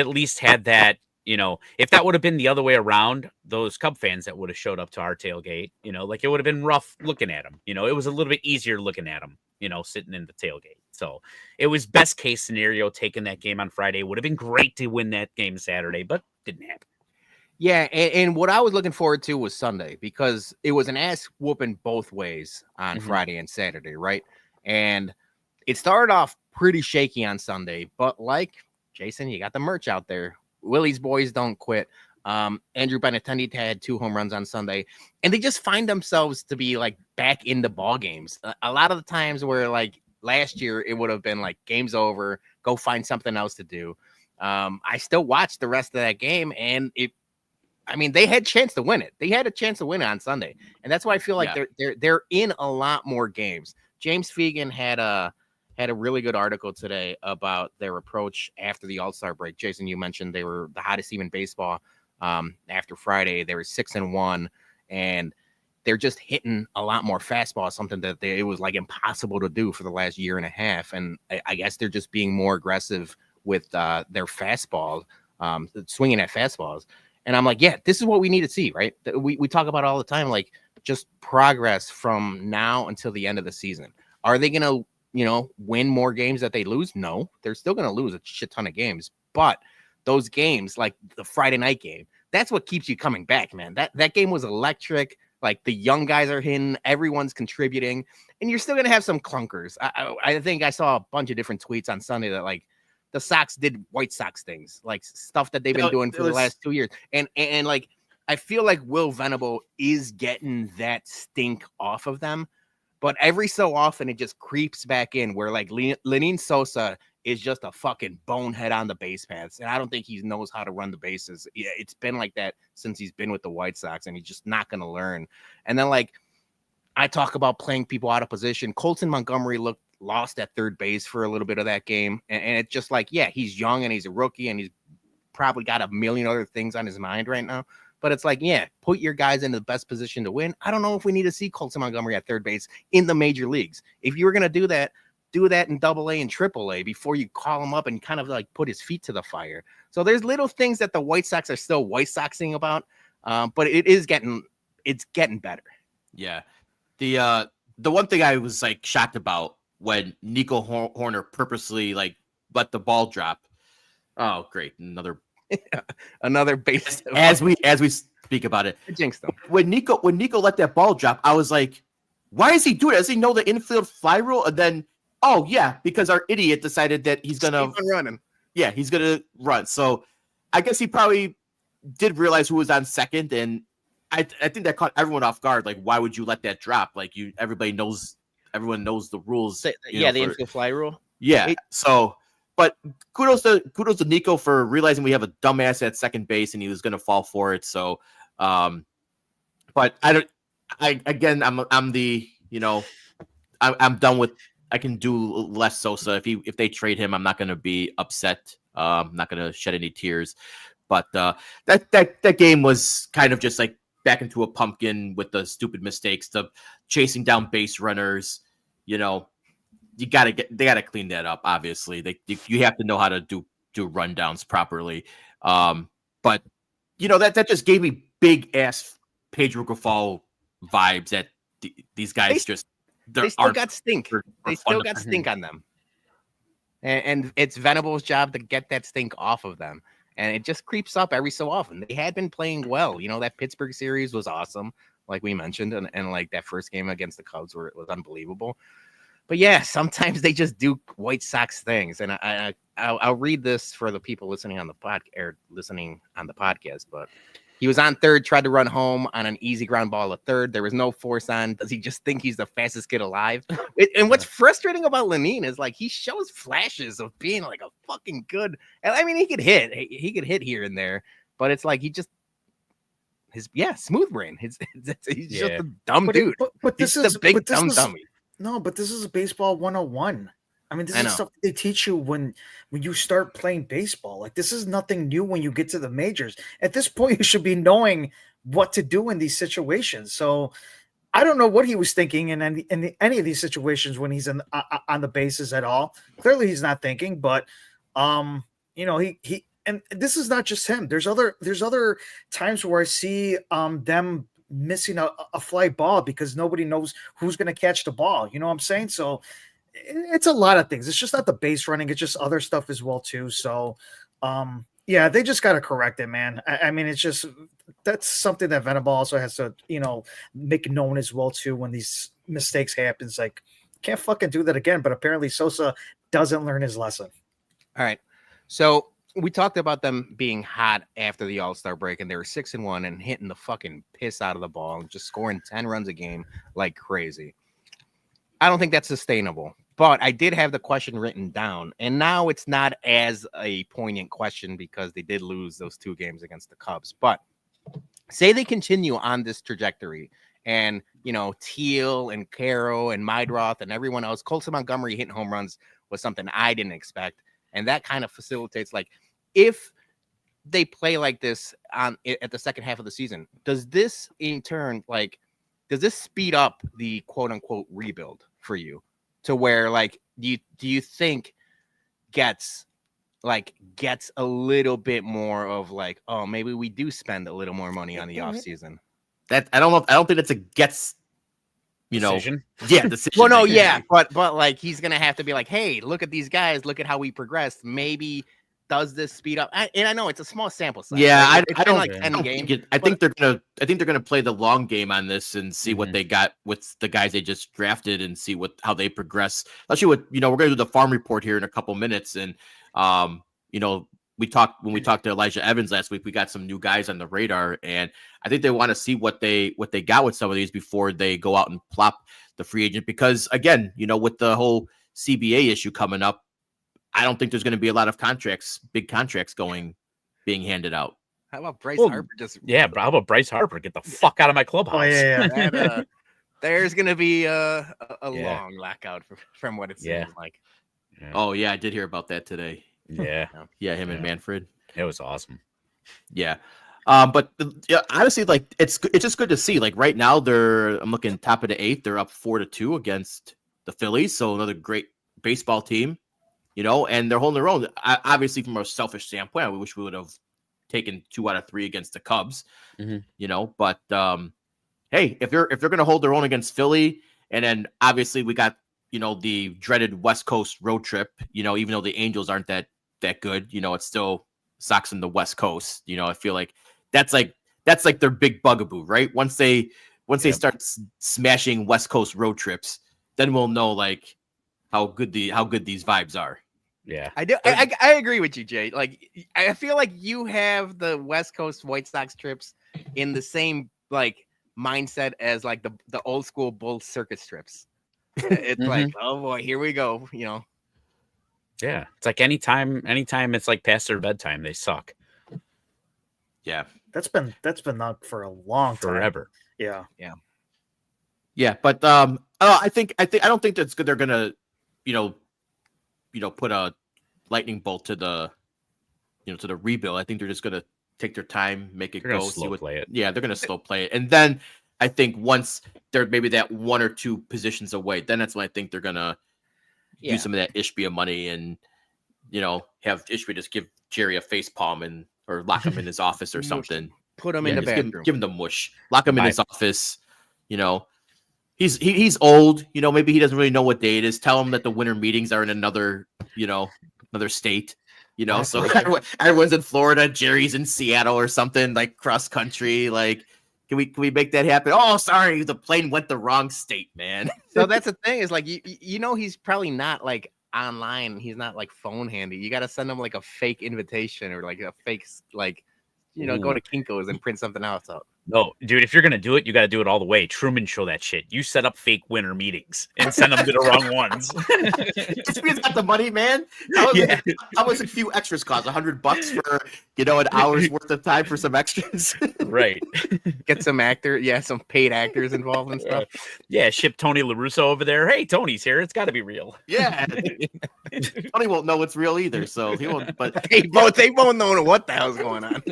at least had that, if that would have been the other way around, those Cub fans that would have showed up to our tailgate, like it would have been rough looking at them. It was a little bit easier looking at them, sitting in the tailgate. So it was best case scenario taking that game on Friday. Would have been great to win that game Saturday, but didn't happen. Yeah, and what I was looking forward to was Sunday because it was an ass whooping both ways on Friday and Saturday, right? And it started off pretty shaky on Sunday, but like Jason, you got the merch out there. Willie's boys don't quit. Andrew Benintendi had 2 home runs on Sunday, and they just find themselves to be like back into ball games. A lot of the times where like last year it would have been like game's over, go find something else to do. I still watched the rest of that game, and they had a chance to win it. They had a chance to win it on Sunday, and that's why I feel like they're in a lot more games. James Fegan had a really good article today about their approach after the All-Star break. Jason, you mentioned they were the hottest team in baseball after Friday. They were 6-1, and they're just hitting a lot more fastball, something that it was like impossible to do for the last year and a half. And I guess they're just being more aggressive with their fastball, swinging at fastballs. And I'm like, yeah, this is what we need to see, right? We talk about it all the time, like just progress from now until the end of the season. Are they going to, win more games that they lose? No, they're still going to lose a shit ton of games. But those games, like the Friday night game, that's what keeps you coming back, man. That game was electric. Like the young guys are hitting, everyone's contributing, and you're still going to have some clunkers. I think I saw a bunch of different tweets on Sunday that like the Sox did White Sox things, like stuff that they've been doing for the last 2 years. And like, I feel like Will Venable is getting that stink off of them, but every so often it just creeps back in where like Lenin Sosa is just a fucking bonehead on the base paths. And I don't think he knows how to run the bases. Yeah, it's been like that since he's been with the White Sox, and he's just not going to learn. And then like, I talk about playing people out of position. Colton Montgomery lost at third base for a little bit of that game. And it's just like, yeah, he's young and he's a rookie and he's probably got a million other things on his mind right now. But it's like, yeah, put your guys in the best position to win. I don't know if we need to see Colton Montgomery at third base in the major leagues. If you were going to do that in AA and AAA before you call him up and kind of like put his feet to the fire. So there's little things that the White Sox are still White Soxing about. But it's getting better. Yeah. The one thing I was like shocked about when Nico Horner purposely like let the ball drop. Oh, great. Another base. As we speak about it. Jinxed them. When Nico let that ball drop, I was like, why is he doing it? Does he know the infield fly rule? And then, oh yeah, because our idiot decided that he's gonna keep on running. Yeah, he's gonna run. So I guess he probably did realize who was on second, and I think that caught everyone off guard. Like, why would you let that drop? Like, everyone knows the rules. The infield fly rule. Yeah. But kudos to Nico for realizing we have a dumbass at second base, and he was going to fall for it. So, but I'm done with. I can do less Sosa. If they trade him, I'm not going to be upset Not gonna shed any tears, but that game was kind of just like back into a pumpkin with the stupid mistakes, the chasing down base runners. You know, they gotta clean that up. Obviously, you have to know how to do rundowns properly. But you know that just gave me big ass Pedro Grifol vibes that these guys they still got stink. They still got stink on them. And it's Venable's job to get that stink off of them. And it just creeps up every so often. They had been playing well. You know, that Pittsburgh series was awesome, like we mentioned. And like that first game against the Cubs where it was unbelievable. But yeah, sometimes they just do White Sox things. And I'll read this for the people listening on the podcast. But he was on third, tried to run home on an easy ground ball at third. There was no force on. Does he just think he's the fastest kid alive? And what's frustrating about Lenine is like he shows flashes of being like a fucking good. I mean, he could hit. He could hit here and there, but it's like he just smooth brain. He's just a dumb dude. But this is is the big dummy. dummy. No, but this is baseball 101. I mean, this is stuff they teach you when you start playing baseball. Like, this is nothing new when you get to the majors. At this point, you should be knowing what to do in these situations. So I don't know what he was thinking in any of these situations when he's on the bases at all. Clearly, he's not thinking. But you know, he and this is not just him. There's other times where I see them missing a fly ball because nobody knows who's going to catch the ball. You know what I'm saying? So it's a lot of things. It's just not the base running. It's just other stuff as well too. So yeah, they just got to correct it, man. I mean, it's just, that's something that Venable also has to, you know, make known as well too. When these mistakes happen, it's like, can't fucking do that again. But apparently Sosa doesn't learn his lesson. All right. So we talked about them being hot after the All-Star break, and they were 6-1 and hitting the fucking piss out of the ball and just scoring 10 runs a game like crazy. I don't think that's sustainable, but I did have the question written down, and now it's not as a poignant question because they did lose those 2 games against the Cubs. But say they continue on this trajectory, and you know, Teal and Caro and Meidroth and everyone else, Colson Montgomery hitting home runs was something I didn't expect. And that kind of facilitates, like, if they play like this at the second half of the season, does this in turn, like, does this speed up the quote unquote rebuild for you to where, like, do you think gets a little bit more of like, oh, maybe we do spend a little more money on the off season? That I don't think that's a gets. You know, Decision? Yeah, decision. Well, no, yeah, but like he's gonna have to be like, hey, look at these guys, look at how we progressed. Maybe does this speed up? And I know it's a small sample size. Yeah, right? I don't like 10 games. I think they're gonna play the long game on this and see what they got with the guys they just drafted and see how they progress. Especially with, you know, we're gonna do the farm report here in a couple minutes, and you know, when we talked to Elijah Evans last week, we got some new guys on the radar, and I think they want to see what they got with some of these before they go out and plop the free agent. Because again, you know, with the whole CBA issue coming up, I don't think there's going to be a lot of big contracts being handed out. How about Bryce Harper? How about Bryce Harper? Get the fuck out of my clubhouse. Oh yeah. There's going to be a long lockout from what it seems like. Yeah. Oh yeah, I did hear about that today. Yeah. Him and Manfred. It was awesome. Yeah. But honestly, like it's just good to see. Like right now, I'm looking top of the 8th. They're up 4-2 against the Phillies, so another great baseball team, you know. And they're holding their own. Obviously, from a selfish standpoint, I wish we would have taken 2 out of 3 against the Cubs, you know. But hey, if they're gonna hold their own against Philly, and then obviously we got, you know, the dreaded West Coast road trip. You know, even though the Angels aren't that good, you know, it's still Sox in the West Coast. You know, I feel like that's like their big bugaboo, right? Once they start smashing West Coast road trips, then we'll know like how good these vibes are. Yeah, I do. I agree with you, Jay. Like, I feel like you have the West Coast White Sox trips in the same like mindset as like the old school Bull Circus trips. It's like, oh boy, here we go. You know. Yeah, it's like anytime it's like past their bedtime, they suck. Yeah, that's been up for a long time. Forever. Yeah. But I don't think that's good. They're gonna, you know, put a lightning bolt to the to the rebuild. I think they're just gonna take their time, make it They're gonna go, slow play it. Yeah, they're gonna slow play it, and then I think once they're maybe that 1 or 2 positions away, then that's when I think they're gonna use some of that Ishbia money and have Ishbia just give Jerry a face palm or lock him in his office or something. Put him in the just bathroom. give him the mush. Lock him in his office. He's old. Maybe he doesn't really know what day it is. Tell him that the winter meetings are in another state. So everyone's in Florida. Jerry's in Seattle or something, like cross country. Like, can we make that happen? Oh, sorry, the plane went the wrong state, man. So that's the thing is like he's probably not like online. He's not like phone handy. You got to send him like a fake invitation or like a fake like. Go to Kinko's and print something else out. No, dude, if you're gonna do it, you got to do it all the way. Truman Show that shit. You set up fake winter meetings and send them to the wrong ones. He's got the money, man. How much a few extras cost? $100 for an hour's worth of time for some extras. Right. Get some some paid actors involved and stuff. Yeah, ship Tony LaRusso over there. Hey, Tony's here. It's got to be real. Yeah. Tony won't know it's real either, so he won't. But they both know what the hell's going on.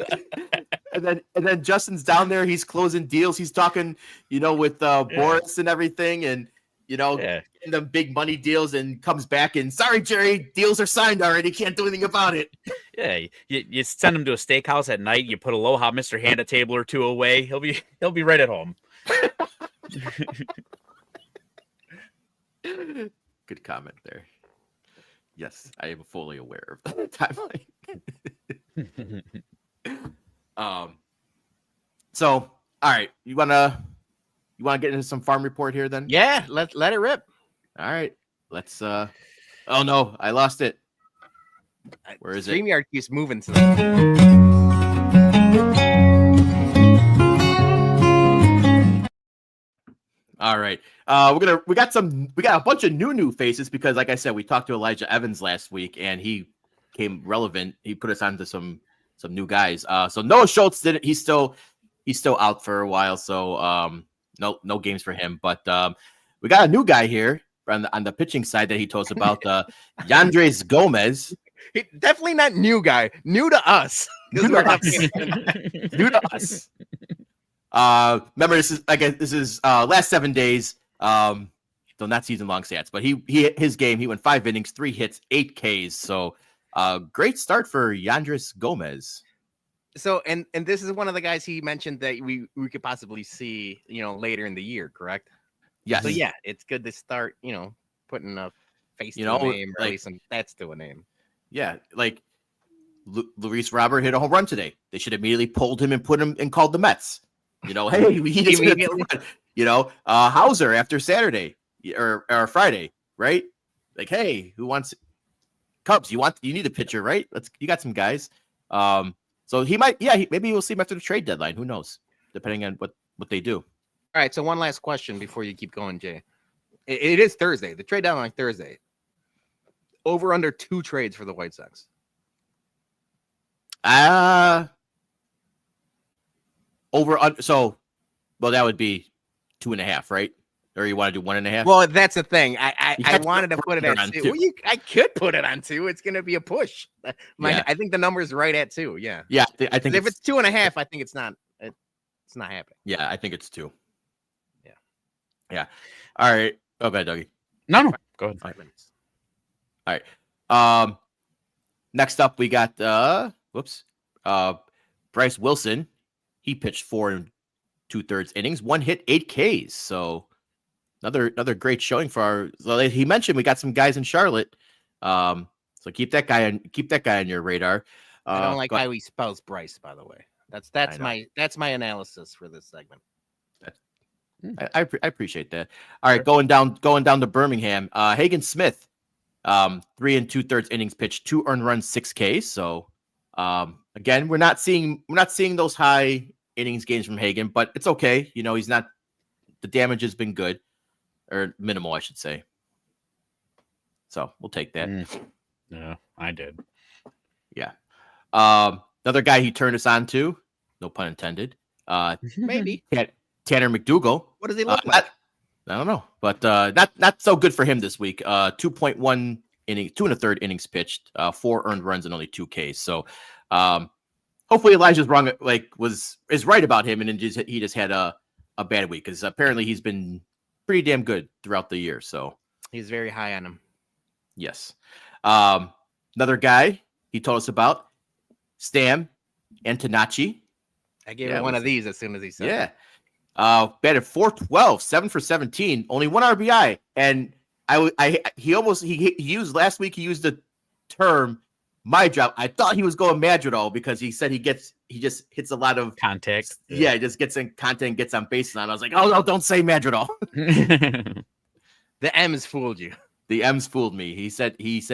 And then Justin's down there. He's closing deals. He's talking, with Boris and everything, and getting them big money deals. And comes back and sorry, Jerry, deals are signed already. Can't do anything about it. Yeah, you send him to a steakhouse at night. You put Aloha Mr. Hand a table or two away. He'll be right at home. Good comment there. Yes, I am fully aware of the timeline. So, all right, you wanna get into some farm report here then? Yeah, let it rip. All right, let's. Oh no, I lost it. Where is it? StreamYard keeps moving. All right, we got a bunch of new faces because, like I said, we talked to Elijah Evans last week and he came relevant. He put us onto some new guys. So Noah Schultz didn't. He's still out for a while. So no games for him. But we got a new guy here on the pitching side that he told us about. Yandres Gomez. Definitely not new guy. New to us. New to us. Remember, this is last 7 days. So not season long stats, but his game. He went 5 innings, 3 hits, 8 Ks. So. Great start for Yandres Gomez. So, and this is one of the guys he mentioned that we could possibly see, later in the year, correct? Yes. So yeah, it's good to start, putting a face to a name, or at least some stats to a name. Yeah, like Luis Robert hit a home run today. They should immediately pulled him and put him and called the Mets. Hey, he just hit a run. Hauser after Saturday or Friday, right? Like, hey, who wants Cubs? You need a pitcher, right? You got some guys. So he might, maybe we'll see him after the trade deadline. Who knows? Depending on what they do. All right. So one last question before you keep going, Jay. It is Thursday. The trade deadline Thursday. Over under 2 trades for the White Sox. Well, that would be 2.5, right? Or you want to do 1.5? Well, that's the thing. I wanted to put it on 2. Well, I could put it on 2. It's going to be a push. I think the number is right at 2. Yeah. Yeah, I think if it's 2.5, I think it's not happening. Yeah, I think it's 2. Yeah. Yeah. All right. Go ahead, Dougie. No. Go ahead. 5 minutes. All right. Next up, we got Bryce Wilson. He pitched 4 2/3 innings, 1 hit, 8 Ks. So another great showing for our. So he mentioned we got some guys in Charlotte. So keep that guy on your radar. I don't like how he spells Bryce, by the way. That's my analysis for this segment. I appreciate that. All right, going down to Birmingham. Hagen Smith, 3 2/3 innings pitched, 2 earned runs, 6 Ks. So again, we're not seeing those high innings games from Hagen, but it's okay. He's not. The damage has been good, or minimal, I should say. So we'll take that. Yeah, I did. Yeah. Another guy he turned us on to, no pun intended. Maybe Tanner McDougal. What does he look like? I don't know, but not so good for him this week. 2.1 innings, 2 1/3 innings pitched, 4 earned runs and only 2 Ks. So Hopefully Elijah's wrong, is right about him, and he just had a bad week because apparently he's been pretty damn good throughout the year. So He's very high on him. yes. Another guy he told us about, Stam Antonacci. I gave him one of these as soon as he said Yeah. Batted 412, 7 for 17, only 1 RBI. And he used last week, he used the term my drop. I thought he was going Madrigal because he said he just hits a lot of Contact. Yeah, he just gets in contact and gets on base. And I was like, oh no, don't say Madrigal. The M's fooled you. The M's fooled me. He said he's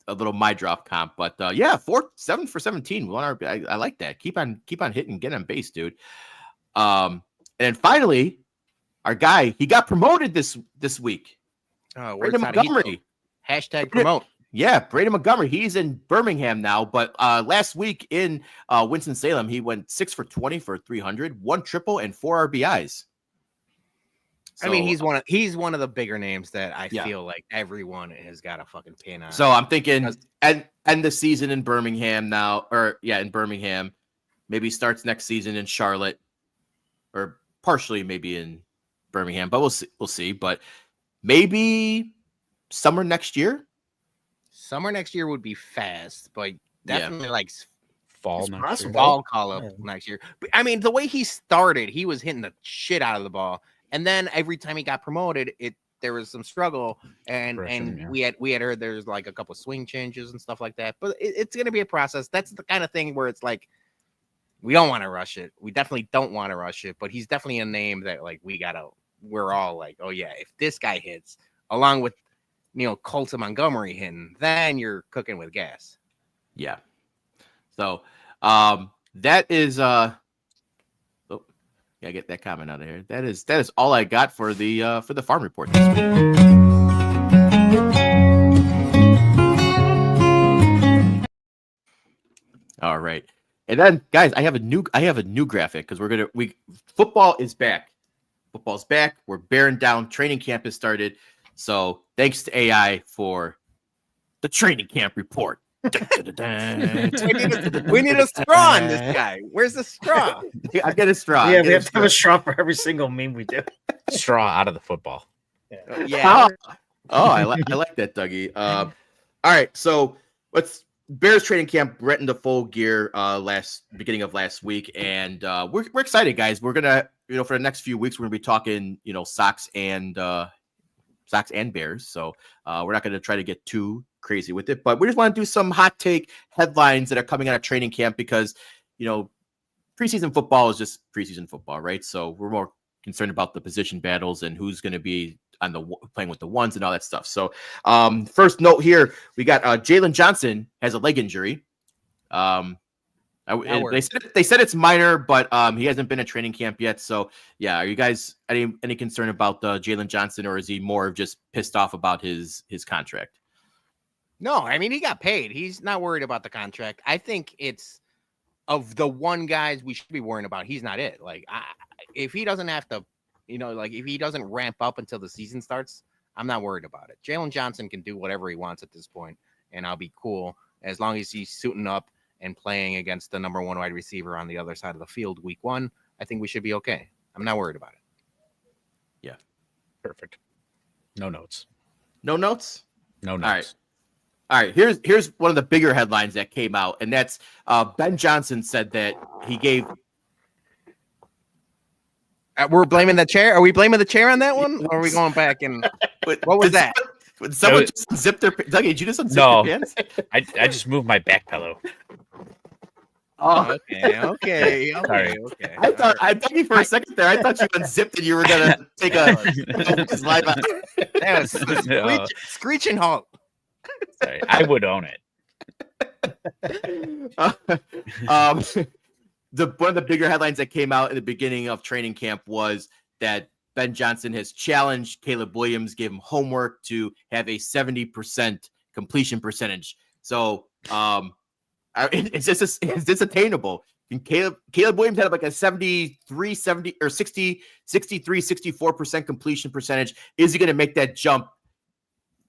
a little my drop comp, but 7 for 17, 1 RBI. I like that. Keep on hitting, get on base, dude. And then finally, our guy, he got promoted this week. Oh, Brandon Montgomery. Hashtag promote. Yeah, Brandon Montgomery. He's in Birmingham now, but last week in Winston-Salem, he went 6 for 20 for 300, 1 triple, and 4 RBIs. I mean, he's one of the bigger names that I feel like everyone has got a fucking pin on. So I'm thinking end the season in Birmingham now, in Birmingham. Maybe starts next season in Charlotte, or partially maybe in Birmingham, but we'll see. But maybe summer next year. Summer next year would be fast, but definitely like fall next year. fall call up next year. But, I mean, the way he started, he was hitting the shit out of the ball, and then every time he got promoted, there was some struggle, and we had heard there's like a couple of swing changes and stuff like that. But it's gonna be a process. That's the kind of thing where it's like we don't want to rush it. We definitely don't want to rush it. But he's definitely a name that like we're all like, oh yeah, if this guy hits along with Colton Montgomery hitting, then you're cooking with gas. Yeah. So that is gotta get that comment out of here. That is all I got for the farm report this week. All right. And then guys, I have a new graphic because football is back. Football's back. We're bearing down. Training camp has started. So thanks to AI for the training camp report. We need a straw on this guy. Where's the straw? I get a straw. Yeah, we have to have a straw for every single meme we do. Straw out of the football. Yeah. I like that, Dougie. All right, so Bears training camp went into full gear beginning of last week, and we're excited, guys. We're gonna for the next few weeks we're gonna be talking Sox and Bears. So we're not gonna try to get too crazy with it, but we just want to do some hot take headlines that are coming out of training camp because preseason football is just preseason football, right? So we're more concerned about the position battles and who's going to be playing with the ones and all that stuff. So first note here, we got Jalen Johnson has a leg injury. They said it's minor, but he hasn't been at training camp yet. So yeah, are you guys any concern about Jalen Johnson, or is he more of just pissed off about his contract? No, I mean, he got paid. He's not worried about the contract. I think it's of the one guys we should be worrying about. He's not it. Like, if he doesn't have to, if he doesn't ramp up until the season starts, I'm not worried about it. Jalen Johnson can do whatever he wants at this point, and I'll be cool as long as he's suiting up and playing against the number 1 wide receiver on the other side of the field week 1. I think we should be okay. I'm not worried about it. Yeah. Perfect. No notes. No notes? No notes. All right. Here's one of the bigger headlines that came out, and that's Ben Johnson said that he gave. We're blaming the chair. Are we blaming the chair on that one? Or are we going back and what was that? Would someone just unzip their Dougie, did you just unzip your pants? I just moved my back pillow. Oh, okay. Sorry. Okay. I thought for a second there. I thought you unzipped and you were gonna take a slide out. That was screeching halt. Sorry, I would own it. One of the bigger headlines that came out in the beginning of training camp was that Ben Johnson has challenged Caleb Williams, gave him homework to have a 70% completion percentage. So, is this attainable? And Caleb Williams had like a 64% completion percentage. Is he going to make that jump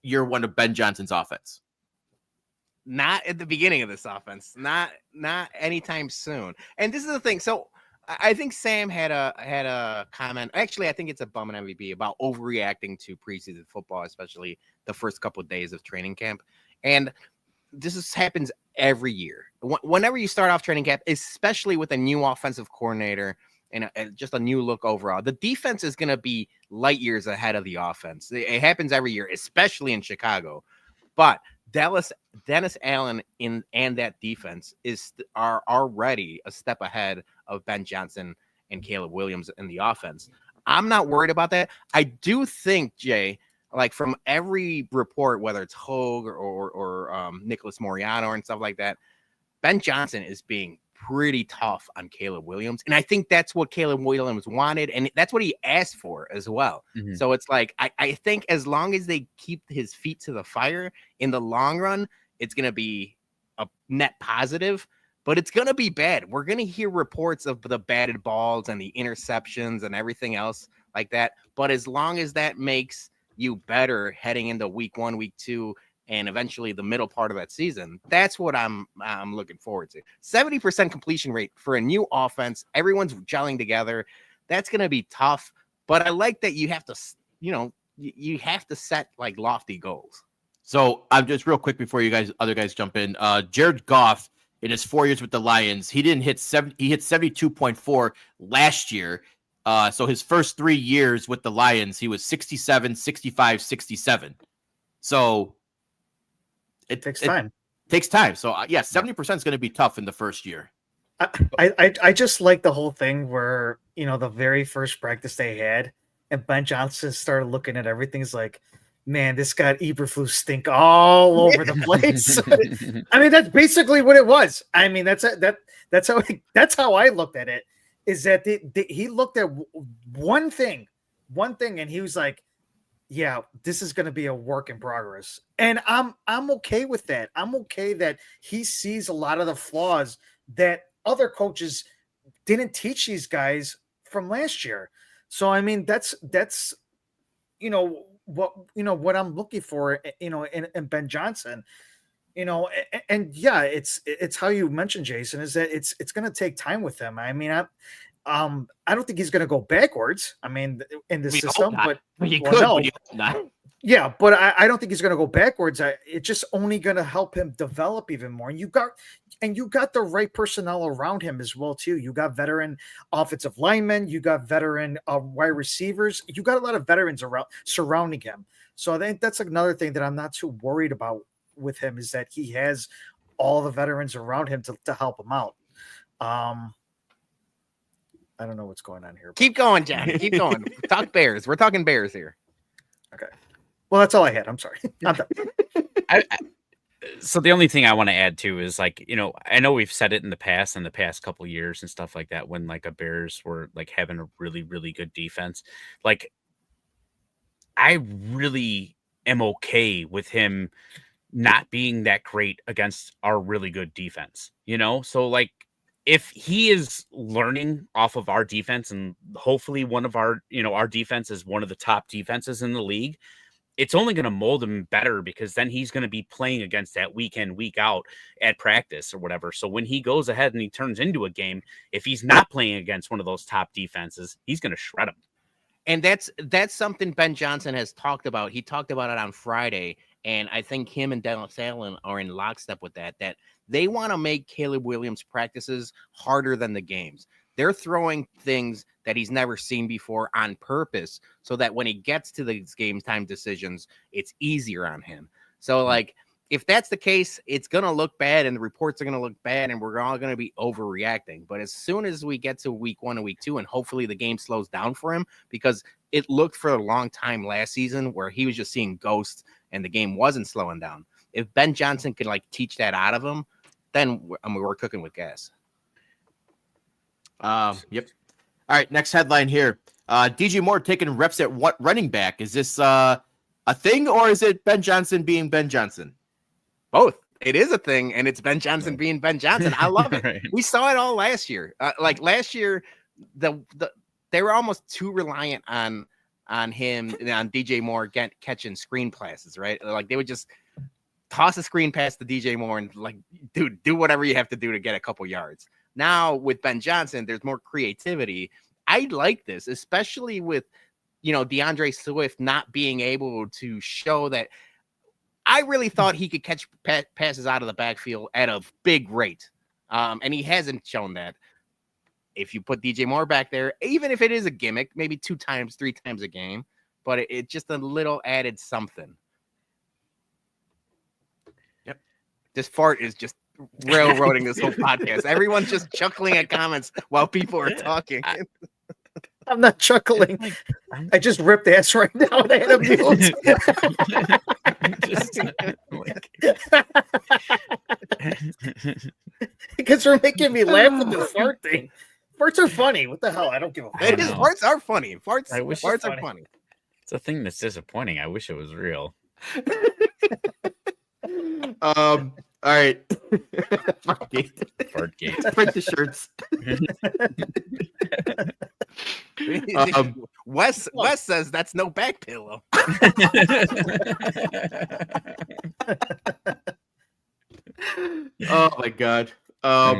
year 1 of Ben Johnson's offense? Not at the beginning of this offense. Not anytime soon. And this is the thing. So I think Sam had a comment. Actually, I think it's a Bum and MVP about overreacting to preseason football, especially the first couple of days of training camp. And happens every year. Whenever you start off training camp, especially with a new offensive coordinator and just a new look overall, the defense is going to be light years ahead of the offense. It happens every year, especially in Chicago. But Dennis Allen and that defense are already a step ahead of Ben Johnson and Caleb Williams in the offense. I'm not worried about that. I do think, Jay, like from every report, whether it's Hogue or Nicholas Moriano and stuff like that, Ben Johnson is being pretty tough on Caleb Williams. And I think that's what Caleb Williams wanted. And that's what he asked for as well. Mm-hmm. So it's like, I think as long as they keep his feet to the fire in the long run, it's going to be a net positive, but it's going to be bad. We're going to hear reports of the batted balls and the interceptions and everything else like that. But as long as that makes you better heading into week 1, week 2, and eventually the middle part of that season, that's what I'm looking forward to. 70% completion rate for a new offense. Everyone's gelling together. That's going to be tough, but I like that you have to, you have to set like lofty goals. So I'm just real quick before other guys jump in. Jared Goff in his 4 years with the Lions, he hit 72.4 last year. So his first 3 years with the Lions, he was 67, 65, 67. So it takes time. So 70% is going to be tough in the first year. I just like the whole thing where, the very first practice they had and Ben Johnson started looking at everything. He's like, man, this got Eberflus stink all over the place. I mean, that's basically what it was. I mean, that's how I looked at it, is that he looked at one thing, and he was like, yeah, this is going to be a work in progress. And I'm okay with that. I'm okay that he sees a lot of the flaws that other coaches didn't teach these guys from last year. So, I mean, that's what I'm looking for, in Ben Johnson, and yeah, it's how you mentioned, Jason, is that it's going to take time with him. I mean, I don't think he's going to go backwards. I mean, in the system, but you could. No. But you hope not. Yeah, but I don't think he's going to go backwards. It's just only going to help him develop even more. And you got the right personnel around him as well too. You got veteran offensive linemen. You got veteran wide receivers. You got a lot of veterans around surrounding him. So I think that's another thing that I'm not too worried about with him, is that he has all the veterans around him to help him out. I don't know what's going on here. Keep going, John. Keep going. Talk Bears. We're talking Bears here. Okay. Well, that's all I had. I'm sorry. I'm done. So the only thing I want to add to is, like, I know we've said it in the past couple of years and stuff like that, when like a Bears were like having a really, really good defense. Like, I really am okay with him not being that great against our really good defense, So like, if he is learning off of our defense, and hopefully one of our defense is one of the top defenses in the league, it's only going to mold him better, because then he's going to be playing against that week in, week out at practice or whatever. So when he goes ahead and he turns into a game, if he's not playing against one of those top defenses, he's going to shred him. And that's something Ben Johnson has talked about. He talked about it on Friday, and I think him and Dennis Allen are in lockstep with that they want to make Caleb Williams practices harder than the games. They're throwing things that he's never seen before on purpose, so that when he gets to these game time decisions, it's easier on him. So like, if that's the case, it's going to look bad, and the reports are going to look bad, and we're all going to be overreacting. But as soon as we get to week 1 and week 2, and hopefully the game slows down for him, because it looked for a long time last season where he was just seeing ghosts and the game wasn't slowing down. If Ben Johnson could like teach that out of him, then we're cooking with gas. Yep. All right. Next headline here. DJ Moore taking reps at what running back? Is this a thing, or is it Ben Johnson being Ben Johnson? Both. It is a thing, and it's Ben Johnson being Ben Johnson. I love it. Right. We saw it all last year. Like last year, they were almost too reliant on him and on DJ Moore catching screen passes, right? Like they would just toss a screen pass to DJ Moore and like, dude, do whatever you have to do to get a couple yards. Now with Ben Johnson, there's more creativity. I like this, especially with, DeAndre Swift not being able to show that. I really thought he could catch passes out of the backfield at a big rate. And he hasn't shown that. If you put DJ Moore back there, even if it is a gimmick, maybe 2 times, 3 times a game, but it's just a little added something. Yep. This fart is just railroading this whole podcast. Everyone's just chuckling at comments while people are talking. I'm not chuckling. I just ripped ass right now and I had a mute. Because you're making me laugh with this fart thing. Farts are funny. What the hell? I don't give a fuck. It is. Farts are funny. Farts are funny. It's a thing that's disappointing. I wish it was real. All right. Fartgate. Print the shirts. Wes says that's no back pillow. Oh my god. All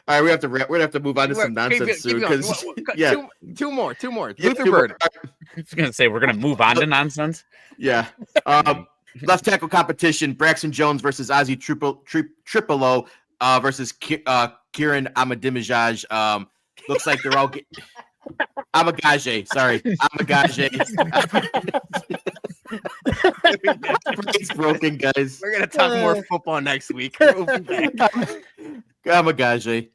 right, we're gonna have to move on to some nonsense soon because two more. Yeah, Luther Bird. I was gonna say we're gonna move on to nonsense. Yeah. Left tackle competition: Braxton Jones versus Ozzy Tripolo versus Kieran Amadimajaj. Looks like they're all. Amagaje, sorry, Amagaje. It's broken, guys. We're gonna talk more football next week. We'll be back. Amagaje.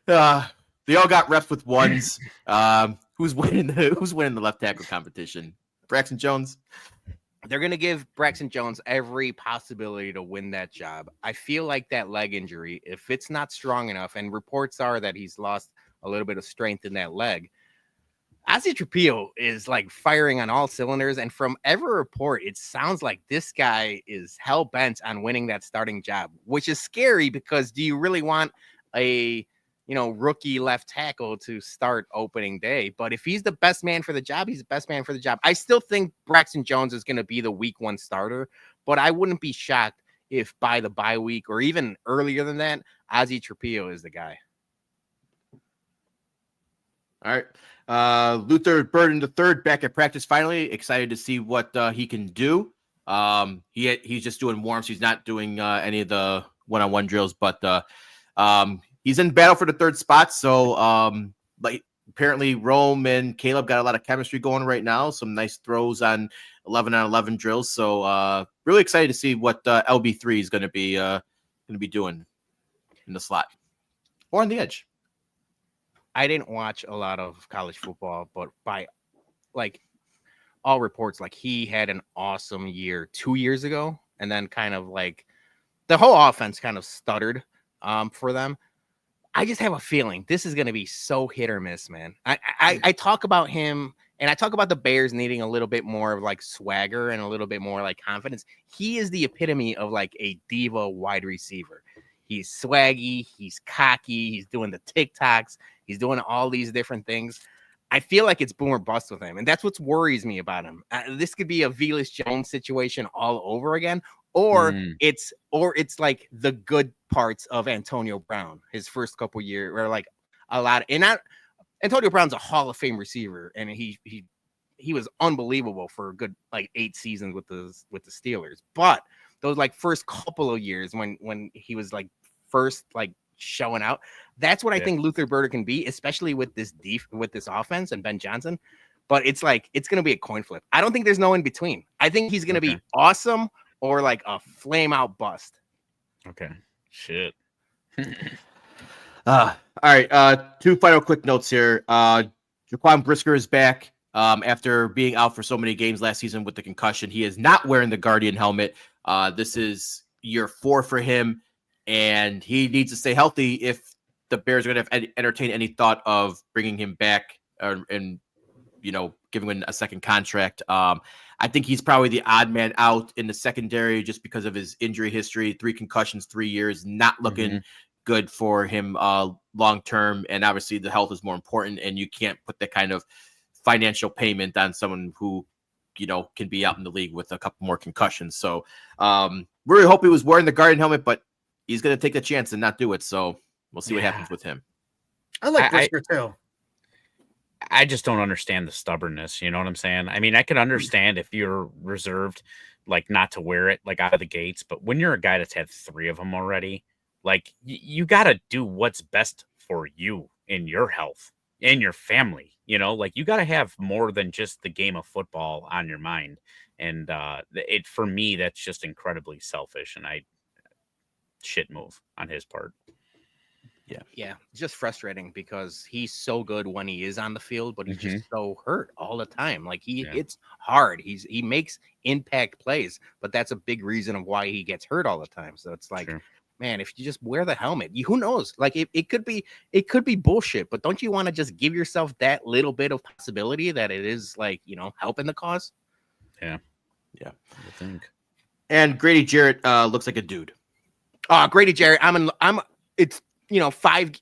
They all got reps with ones. Who's winning the left tackle competition? Braxton Jones. They're going to give Braxton Jones every possibility to win that job. I feel like that leg injury, if it's not strong enough, and reports are that he's lost a little bit of strength in that leg, Ozzy Tripillo is like firing on all cylinders. And from every report, it sounds like this guy is hell bent on winning that starting job, which is scary because do you really want a rookie left tackle to start opening day? But if he's the best man for the job, he's the best man for the job. I still think Braxton Jones is going to be the week 1 starter, but I wouldn't be shocked if by the bye week or even earlier than that, Ozzy Tripillo is the guy. All right. Luther Burden III back at practice finally. Excited to see what he can do. He's just doing warms. He's not doing any of the one-on-one drills, but he's in battle for the 3rd spot. So like apparently Rome and Caleb got a lot of chemistry going right now. Some nice throws on 11-on-11 drills. So really excited to see what LB3 is going to be doing in the slot or on the edge. I didn't watch a lot of college football, but by like all reports, like he had an awesome year 2 years ago, and then kind of like the whole offense kind of stuttered for them. I just have a feeling this is going to be so hit or miss, man. I talk about him and I talk about the Bears needing a little bit more of like swagger and a little bit more like confidence. He is the epitome of like a diva wide receiver. He's swaggy, he's cocky, he's doing the TikToks, he's doing all these different things. I feel like it's boom or bust with him, and that's what worries me about him. This could be a Velus Jones situation all over again, or it's like the good parts of Antonio Brown, his first couple years, or like a lot. And not Antonio Brown's a Hall of Fame receiver, and he was unbelievable for a good like 8 seasons with the Steelers, but those like first couple of years when he was like first like showing out, that's what I think Luther Burden can be, especially with this offense and Ben Johnson. But it's like it's gonna be a coin flip. I don't think there's no in between. I think he's gonna be awesome or like a flame out bust. Okay. Shit. All right. 2 final quick notes here. Jaquan Brisker is back. After being out for so many games last season with the concussion, he is not wearing the Guardian helmet. This is year 4 for him, and he needs to stay healthy if the Bears are going to entertain any thought of bringing him back and giving him a second contract. I think he's probably the odd man out in the secondary just because of his injury history. 3 concussions, 3 years, not looking good for him long term. And obviously, the health is more important, and you can't put that kind of financial payment on someone who can be out in the league with a couple more concussions. So really hope he was wearing the Guardian helmet, but he's going to take the chance and not do it. So we'll see what happens with him. I like Brisker too. I just don't understand the stubbornness. You know what I'm saying? I mean, I can understand if you're reserved, like not to wear it like out of the gates, but when you're a guy that's had 3 of them already, like you got to do what's best for you in your health and your family. Like you got to have more than just the game of football on your mind. And for me, that's just incredibly selfish, and shit move on his part. Yeah, just frustrating because he's so good when he is on the field, but he's just so hurt all the time. Like it's hard. He makes impact plays, but that's a big reason of why he gets hurt all the time. So it's like, man, if you just wear the helmet, who knows? Like it could be bullshit, but don't you want to just give yourself that little bit of possibility that it is like, helping the cause? Yeah. Yeah. I think. And Grady Jarrett looks like a dude. Grady Jarrett. It's 5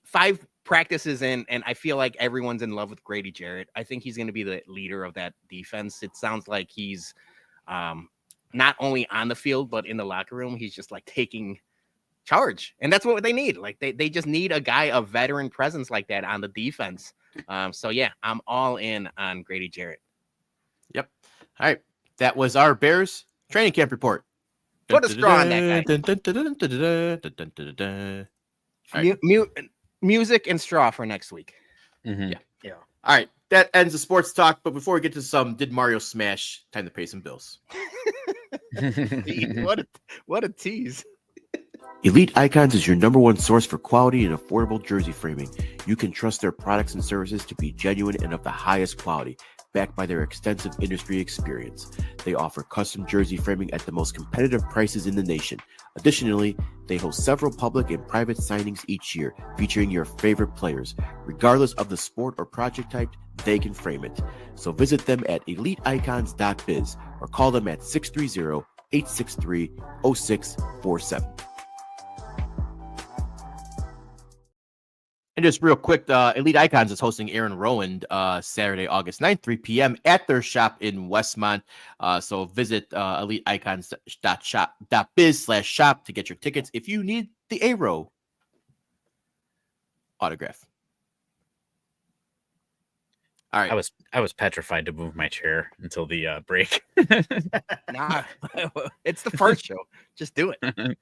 practices in, and I feel like everyone's in love with Grady Jarrett. I think he's going to be the leader of that defense. It sounds like he's not only on the field, but in the locker room, he's just like taking charge. And that's what they need. Like they just need a guy of veteran presence like that on the defense. So yeah, I'm all in on Grady Jarrett. Yep. All right. That was our Bears training camp report. Put a straw on that guy. Right. Music and straw for next week. Yeah. All right. That ends the sports talk. But before we get to some did Mario smash, time to pay some bills. What a tease. Elite Icons is your #1 source for quality and affordable jersey framing. You can trust their products and services to be genuine and of the highest quality, backed by their extensive industry experience. They offer custom jersey framing at the most competitive prices in the nation. Additionally, they host several public and private signings each year, featuring your favorite players. Regardless of the sport or project type, they can frame it. So visit them at eliteicons.biz or call them at 630-863-0647. And just real quick, Elite Icons is hosting Aaron Rowand Saturday, August 9th, 3 p.m. at their shop in Westmont. So visit eliteicons.biz/shop to get your tickets if you need the A-Row autograph. All right. I was petrified to move my chair until the break. Nah, it's the first show. Just do it.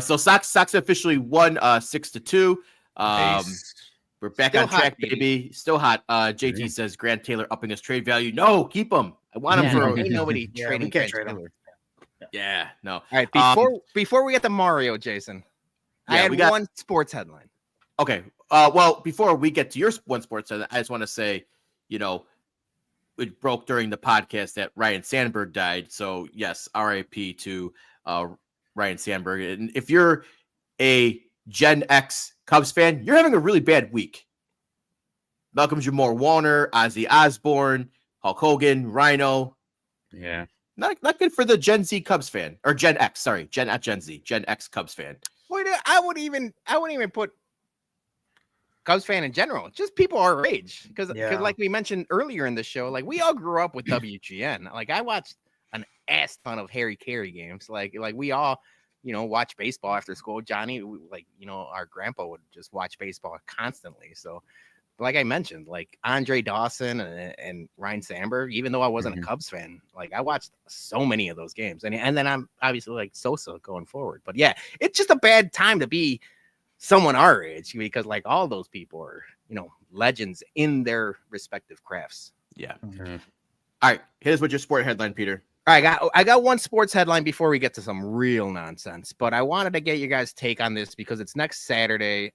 So Sox officially won 6-2. We're back Still on track, hot, baby. Still hot. JT says Grant Taylor upping his trade value. No, keep him. I want him for ain't nobody trading. we can't trade him. Yeah, no. All right, before we get to Mario, Jason, I had one sports headline. Okay. Well, before we get to your one sports headline, I just want to say, it broke during the podcast that Ryan Sandberg died. So yes, RIP to Ryan Sandberg. And if you're a Gen X Cubs fan, you're having a really bad week. Malcolm Jamal Warner, Ozzy Osbourne, Hulk Hogan, Rhino. Yeah. Not good for the Gen Z Cubs fan. Or Gen X, sorry. Not Gen Z. Gen X Cubs fan. Wait, I wouldn't even put Cubs fan in general. Just people our age. Because like we mentioned earlier in the show, like we all grew up with WGN. Like I watched an ass ton of Harry Carey games. Like we all watch baseball after school. Johnny, our grandpa would just watch baseball constantly. So, like I mentioned, like Andre Dawson and Ryan Sandberg, even though I wasn't a Cubs fan, like I watched so many of those games. And then I'm obviously like Sosa going forward. But yeah, it's just a bad time to be someone our age because like all those people are, legends in their respective crafts. Yeah. All right. Here's what your sport headline, Peter. All right, I got one sports headline before we get to some real nonsense, but I wanted to get you guys' take on this because it's next Saturday.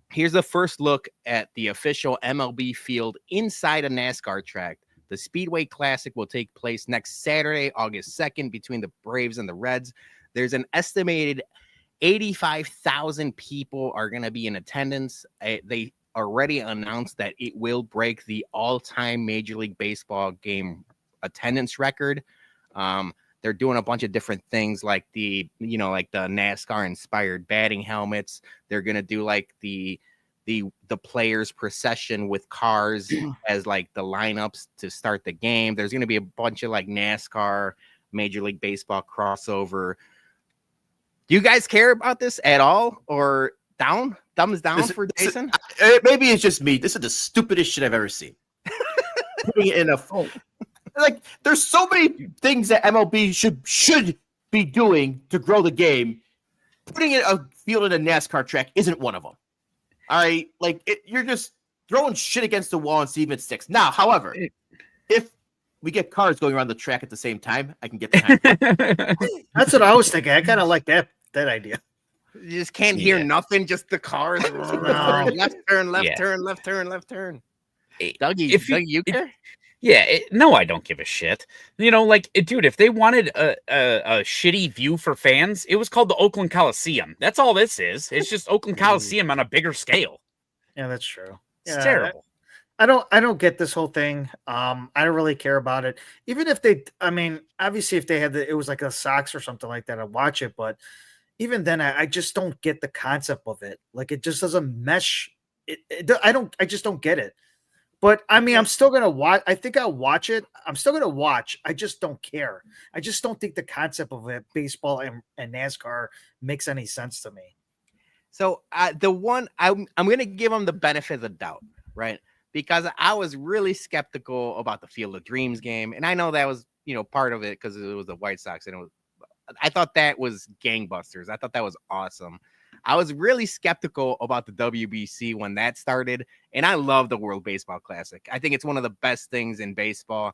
Here's the first look at the official MLB field inside a NASCAR track. The Speedway Classic will take place next Saturday, August 2nd, between the Braves and the Reds. There's an estimated 85,000 people are going to be in attendance. They already announced that it will break the all-time Major League Baseball game attendance record. They're doing a bunch of different things like the NASCAR inspired batting helmets. They're going to do like the the players procession with cars as like the lineups to start the game. There's going to be a bunch of like NASCAR, Major League Baseball crossover. Do you guys care about this at all, or thumbs down for Jason? Maybe it's just me. This is the stupidest shit I've ever seen. Putting it in a phone. Like, there's so many things that MLB should be doing to grow the game. Putting it a field in a NASCAR track isn't one of them. All right, like you're just throwing shit against the wall and see if it sticks. Now, however, if we get cars going around the track at the same time, I can get behind it. That's what I was thinking. I kind of like that idea. You just can't hear nothing, just the cars. Left turn, left Yeah. turn, left turn, left turn. Dougie, Dougie, you care? Yeah, no, I don't give a shit. You know, like, dude, if they wanted a shitty view for fans, it was called the Oakland Coliseum. That's all this is. It's just Oakland Coliseum on a bigger scale. Yeah, that's true. It's terrible. I don't get this whole thing. I don't really care about it. Even if they, I mean, obviously if they had it was like a Sox or something like that, I'd watch it. But even then, I just don't get the concept of it. Like, it just doesn't mesh. I just don't get it. But I mean, I'm still gonna watch. I think I'll watch it. I'm still gonna watch. I just don't care. I just don't think the concept of it, baseball and NASCAR, makes any sense to me. So the one I'm going to give them the benefit of the doubt, right? Because I was really skeptical about the Field of Dreams game, and I know that was part of it because it was the White Sox, and I thought that was gangbusters. I thought that was awesome. I was really skeptical about the WBC when that started, and I love the World Baseball Classic. I think it's one of the best things in baseball.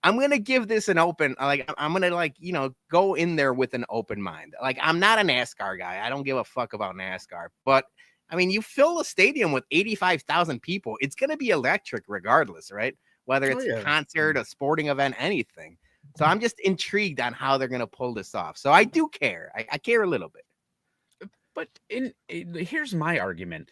I'm going to give this an open, I'm going to go in there with an open mind. Like, I'm not a NASCAR guy. I don't give a fuck about NASCAR, but I mean, you fill a stadium with 85,000 people. It's going to be electric regardless, right? Whether it's a concert, a sporting event, anything. So I'm just intrigued on how they're going to pull this off. So I do care. I care a little bit. But here's my argument.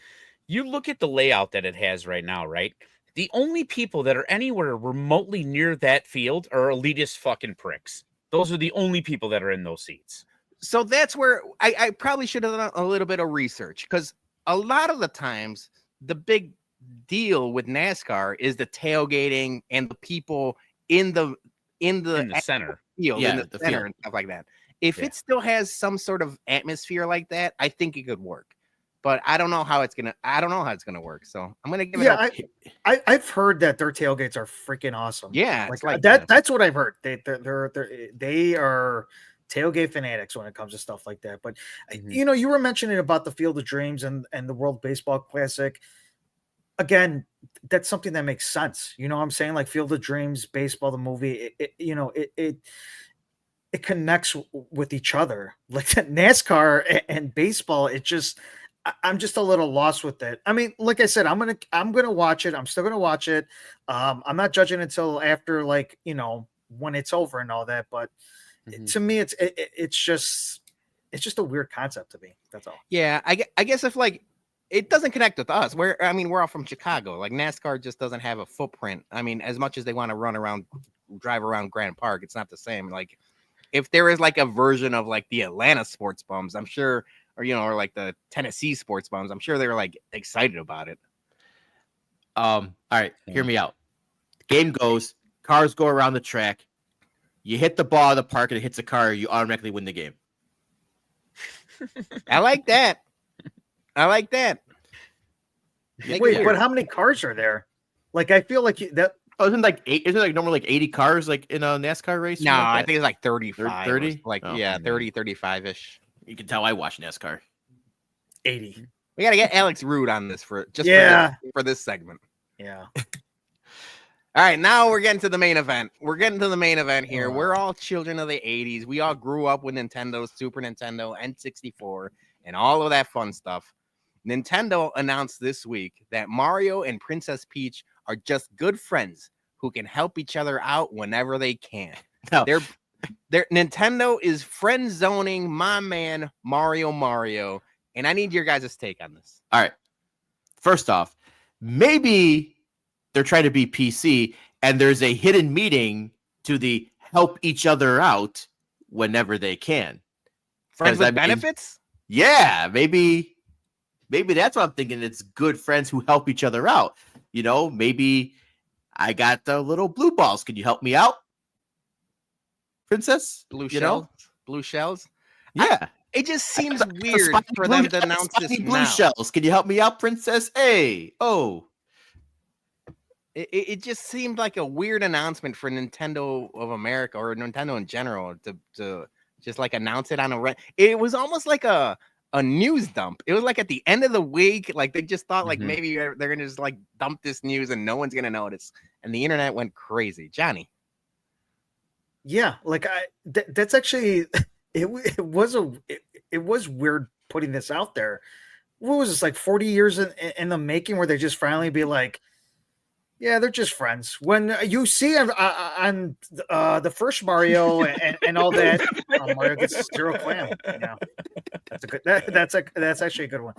You look at the layout that it has right now, right? The only people that are anywhere remotely near that field are elitist fucking pricks. Those are the only people that are in those seats. So that's where I probably should have done a little bit of research, because a lot of the times the big deal with NASCAR is the tailgating and the people in the center field, Yeah, in the center and stuff like that. If it still has some sort of atmosphere like that, I think it could work. But I don't know how it's gonna work. So I'm gonna give it. I've heard that their tailgates are freaking awesome. Yeah, like that. That's what I've heard. They are tailgate fanatics when it comes to stuff like that. But you were mentioning about the Field of Dreams and the World Baseball Classic. Again, that's something that makes sense. You know what I'm saying? Like Field of Dreams, baseball, the movie. It connects with each other. Like NASCAR and baseball, I'm just a little lost with it. I mean, like I said, I'm gonna watch it. I'm still gonna watch it. I'm not judging until after, when it's over and all that. But to me, it's just a weird concept to me. That's all. Yeah, I guess if it doesn't connect with us. We're all from Chicago. Like NASCAR just doesn't have a footprint. I mean, as much as they want to drive around Grand Park, it's not the same. Like, if there is like a version of like the Atlanta sports bums, I'm sure, or like the Tennessee sports bums, I'm sure they were like excited about it. All right, hear me out. Game goes, cars go around the track. You hit the ball in the park and it hits a car, you automatically win the game. I like that. Wait, but how many cars are there? Like, I feel like that. Oh, isn't it normally like 80 cars like in a NASCAR race? No, I think it's like 35. 30? 30, 35-ish. You can tell I watch NASCAR. 80. We got to get Alex Rude on this for this segment. Yeah. All right, now we're getting to the main event. Here. We're all children of the 80s. We all grew up with Nintendo, Super Nintendo, N64, and all of that fun stuff. Nintendo announced this week that Mario and Princess Peach are just good friends who can help each other out whenever they can. No. Their Nintendo is friend zoning my man Mario, and I need your guys' take on this. All right. First off, maybe they're trying to be PC and there's a hidden meaning to the help each other out whenever they can. Friends with benefits? Yeah, maybe maybe that's what I'm thinking. It's good friends who help each other out. You know, maybe I got the little blue balls. Can you help me out, princess? Blue You shells. know? Blue shells. Yeah. It just seems The weird spiny for blue- them to announce spiny this blue now. shells. Can you help me out, princess? Hey, oh. It just seemed like a weird announcement for Nintendo of America or Nintendo in general to just like announce it on a it was almost like a news dump. It was like at the end of the week, like they just thought like Mhm. maybe they're gonna just like dump this news and no one's gonna notice, and the internet went crazy. Johnny, Yeah, like that's actually it was weird putting this out there. What was this, like 40 years in the making, where they just finally be like, yeah, they're just friends. When you see on the first Mario and all that, Mario gets 0 clan. Yeah, that's a good. That's actually a good one.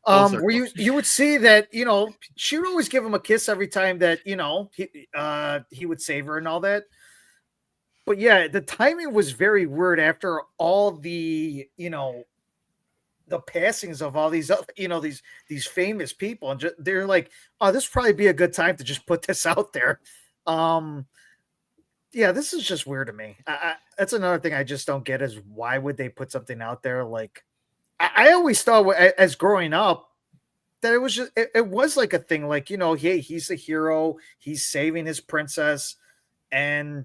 Where you would see that, you know, she would always give him a kiss every time that, you know, he would save her and all that. But yeah, the timing was very weird after all the, you know, the passings of all these, you know, these famous people, and they're like, oh, this would probably be a good time to just put this out there. Yeah, this is just weird to me. That's another thing I just don't get, is why would they put something out there? Like, I always thought as growing up that it was just, it was like a thing, like, you know, hey, he's a hero, he's saving his princess, and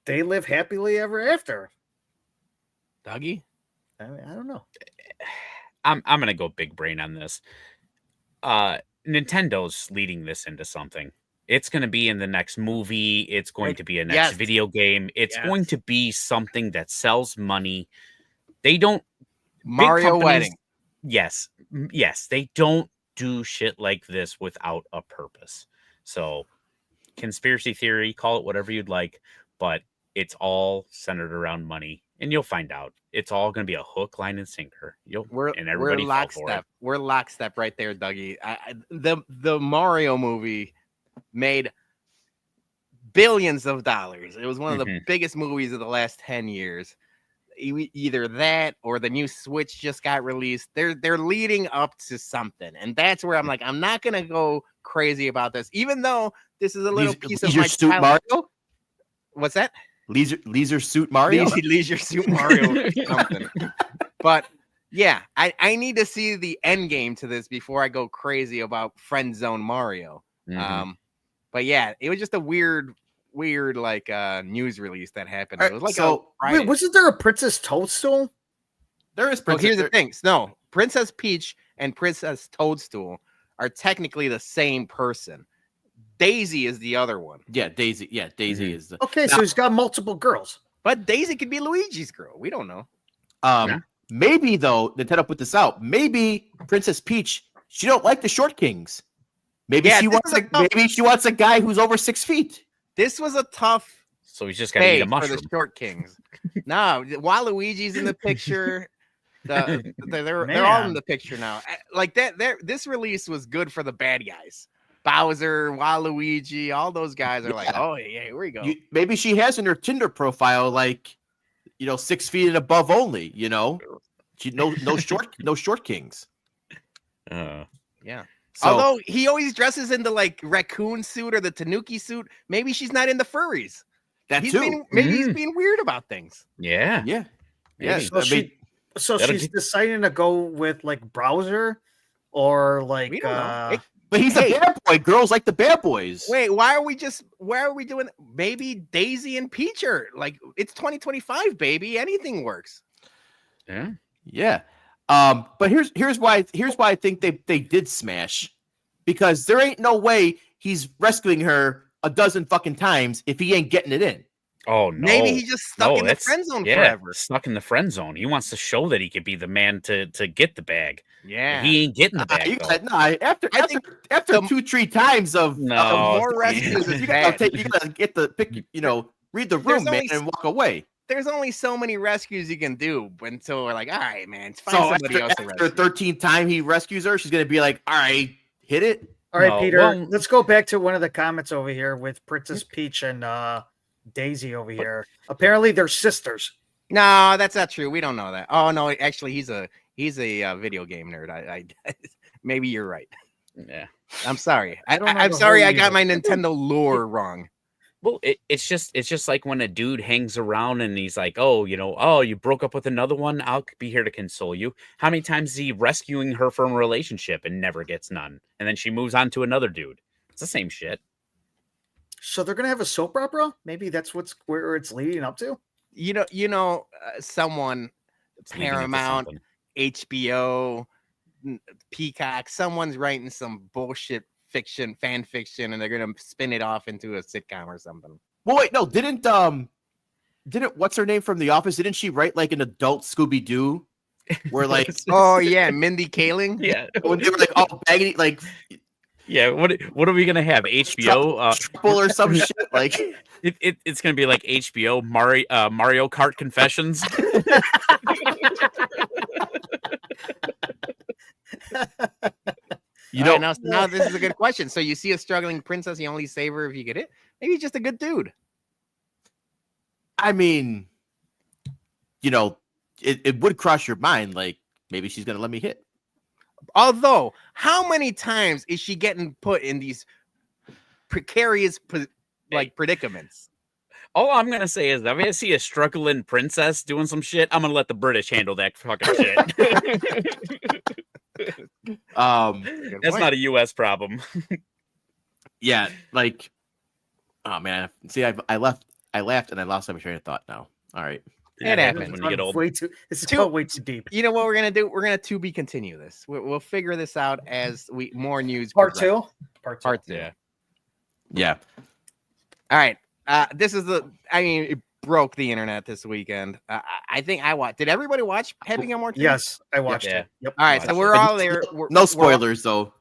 they live happily ever after. Dougie. I mean, I don't know. I'm gonna go big brain on this. Nintendo's leading this into something. It's gonna be in the next movie. It's going to be a next Yes. video game. It's Yes. going to be something that sells money. They don't Mario companies- wedding. Yes, they don't do shit like this without a purpose. So, conspiracy theory, call it whatever you'd like, but it's all centered around money, and you'll find out. It's all going to be a hook, line, and sinker. And everybody fall for it. lockstep. We're lockstep right there, Dougie. The Mario movie made billions of dollars. It was one of the Mhm. biggest movies of the last 10 years. Either that or the new Switch just got released. They're leading up to something, and that's where I'm like, I'm not gonna go crazy about this, even though this is a little piece of Leisure my Suit childhood. Mario? What's that? Leisure Suit Mario? Leisure Suit Mario or something. But yeah, I need to see the end game to this before I go crazy about Friend Zone Mario. Mhm. But yeah, it was just a weird like news release that happened. It was like So, Wait, wasn't there a Princess Toadstool? there is So princess. here's the thing. No, Princess Peach and Princess Toadstool are technically the same person. Daisy is the other one. Yeah, Daisy. Yeah, Daisy Mhm. is the. Okay, so he's got multiple girls. But Daisy could be Luigi's girl. We don't know. Yeah. Maybe though, Nintendo put this out. Maybe Princess Peach, she don't like the short kings. Maybe Yeah, she this wants is a tough- maybe she wants a guy who's over 6 feet. This was a tough So he's just got to eat day a for mushroom. the short kings. No, Waluigi's in the picture. They're all in Man. the picture now. Like that. This release was good for the bad guys. Bowser, Waluigi, all those guys are like, Yeah. oh yeah, here we go. Maybe she has in her Tinder profile like, 6 feet and above only. She no short kings. Yeah. So, Although he always dresses in the like raccoon suit or the Tanuki suit, maybe she's not in the furries. that He's too. maybe he's being weird about things. Yeah. Yeah. Yes. Maybe. So That'll she's get- deciding to go with like Browser, or like We don't know. But he's Hey. a bad boy. Girls like the bad boys. Wait, why are we doing maybe Daisy and Peach are like, it's 2025, baby. Anything works. Yeah. Yeah. But here's why I think they did smash, because there ain't no way he's rescuing her a dozen fucking times if he ain't getting it in. Oh no. Maybe he's just stuck in the that's- friend zone yeah, forever. Stuck in the friend zone. He wants to show that he could be the man to get the bag. Yeah. He ain't getting the bag. You though. gotta- no, after I think after the- 2-3 times of No. more rescues is you bad. gotta get the pick. Read the There's room, man, only- and walk away. There's only so many rescues you can do until we're like, all right, man, find So somebody else to after rescue. 13th time he rescues her, she's gonna be like, "All right, hit it." All right, No, Peter, well- let's go back to one of the comments over here with Princess Peach and Daisy over here. Apparently, they're sisters. No, that's not true. We don't know that. Oh no, actually, he's a video game nerd. I maybe you're right. Yeah. I'm sorry. I don't know I'm the sorry. whole I got either. my Nintendo lore wrong. Well, it's just like when a dude hangs around and he's like, oh, you broke up with another one. I'll be here to console you. How many times is he rescuing her from a relationship and never gets none? And then she moves on to another dude. It's the same shit. So they're gonna have a soap opera? Maybe that's where it's leading up to. Someone, It's leading into Paramount, something. HBO, Peacock, someone's writing some bullshit fan fiction, and they're gonna spin it off into a sitcom or something. Well, wait, no, didn't what's her name from The Office? Didn't she write like an adult Scooby Doo, where like Oh yeah, Mindy Kaling. Yeah. when they were like all baggy, like Yeah. What are we gonna have? HBO? triple or some shit? Like It's gonna be like HBO Mario Kart Confessions. you All know, right, now this is a good question. So you see a struggling princess, you only save her if you get it. Maybe he's just a good dude. I mean, it would cross your mind, like maybe she's gonna let me hit. Although, how many times is she getting put in these precarious predicaments? All I'm gonna say is, if I see a struggling princess doing some shit, I'm gonna let the British handle that fucking shit. That's not a U.S. problem. Yeah, like, oh man, see, I laughed and I lost my train of thought. Now, all right, It happens when you get old. This is going way too deep. You know what we're gonna do? We're gonna to be continue this. We'll figure this out as more news. Part progresses. two. Part two. Part two. yeah. All right. This is it broke the internet this weekend. I think I watched. Did everybody watch Happy Gilmore 2? Yes, I watched Yeah. it. Yep. All right. So we're all there. No spoilers though.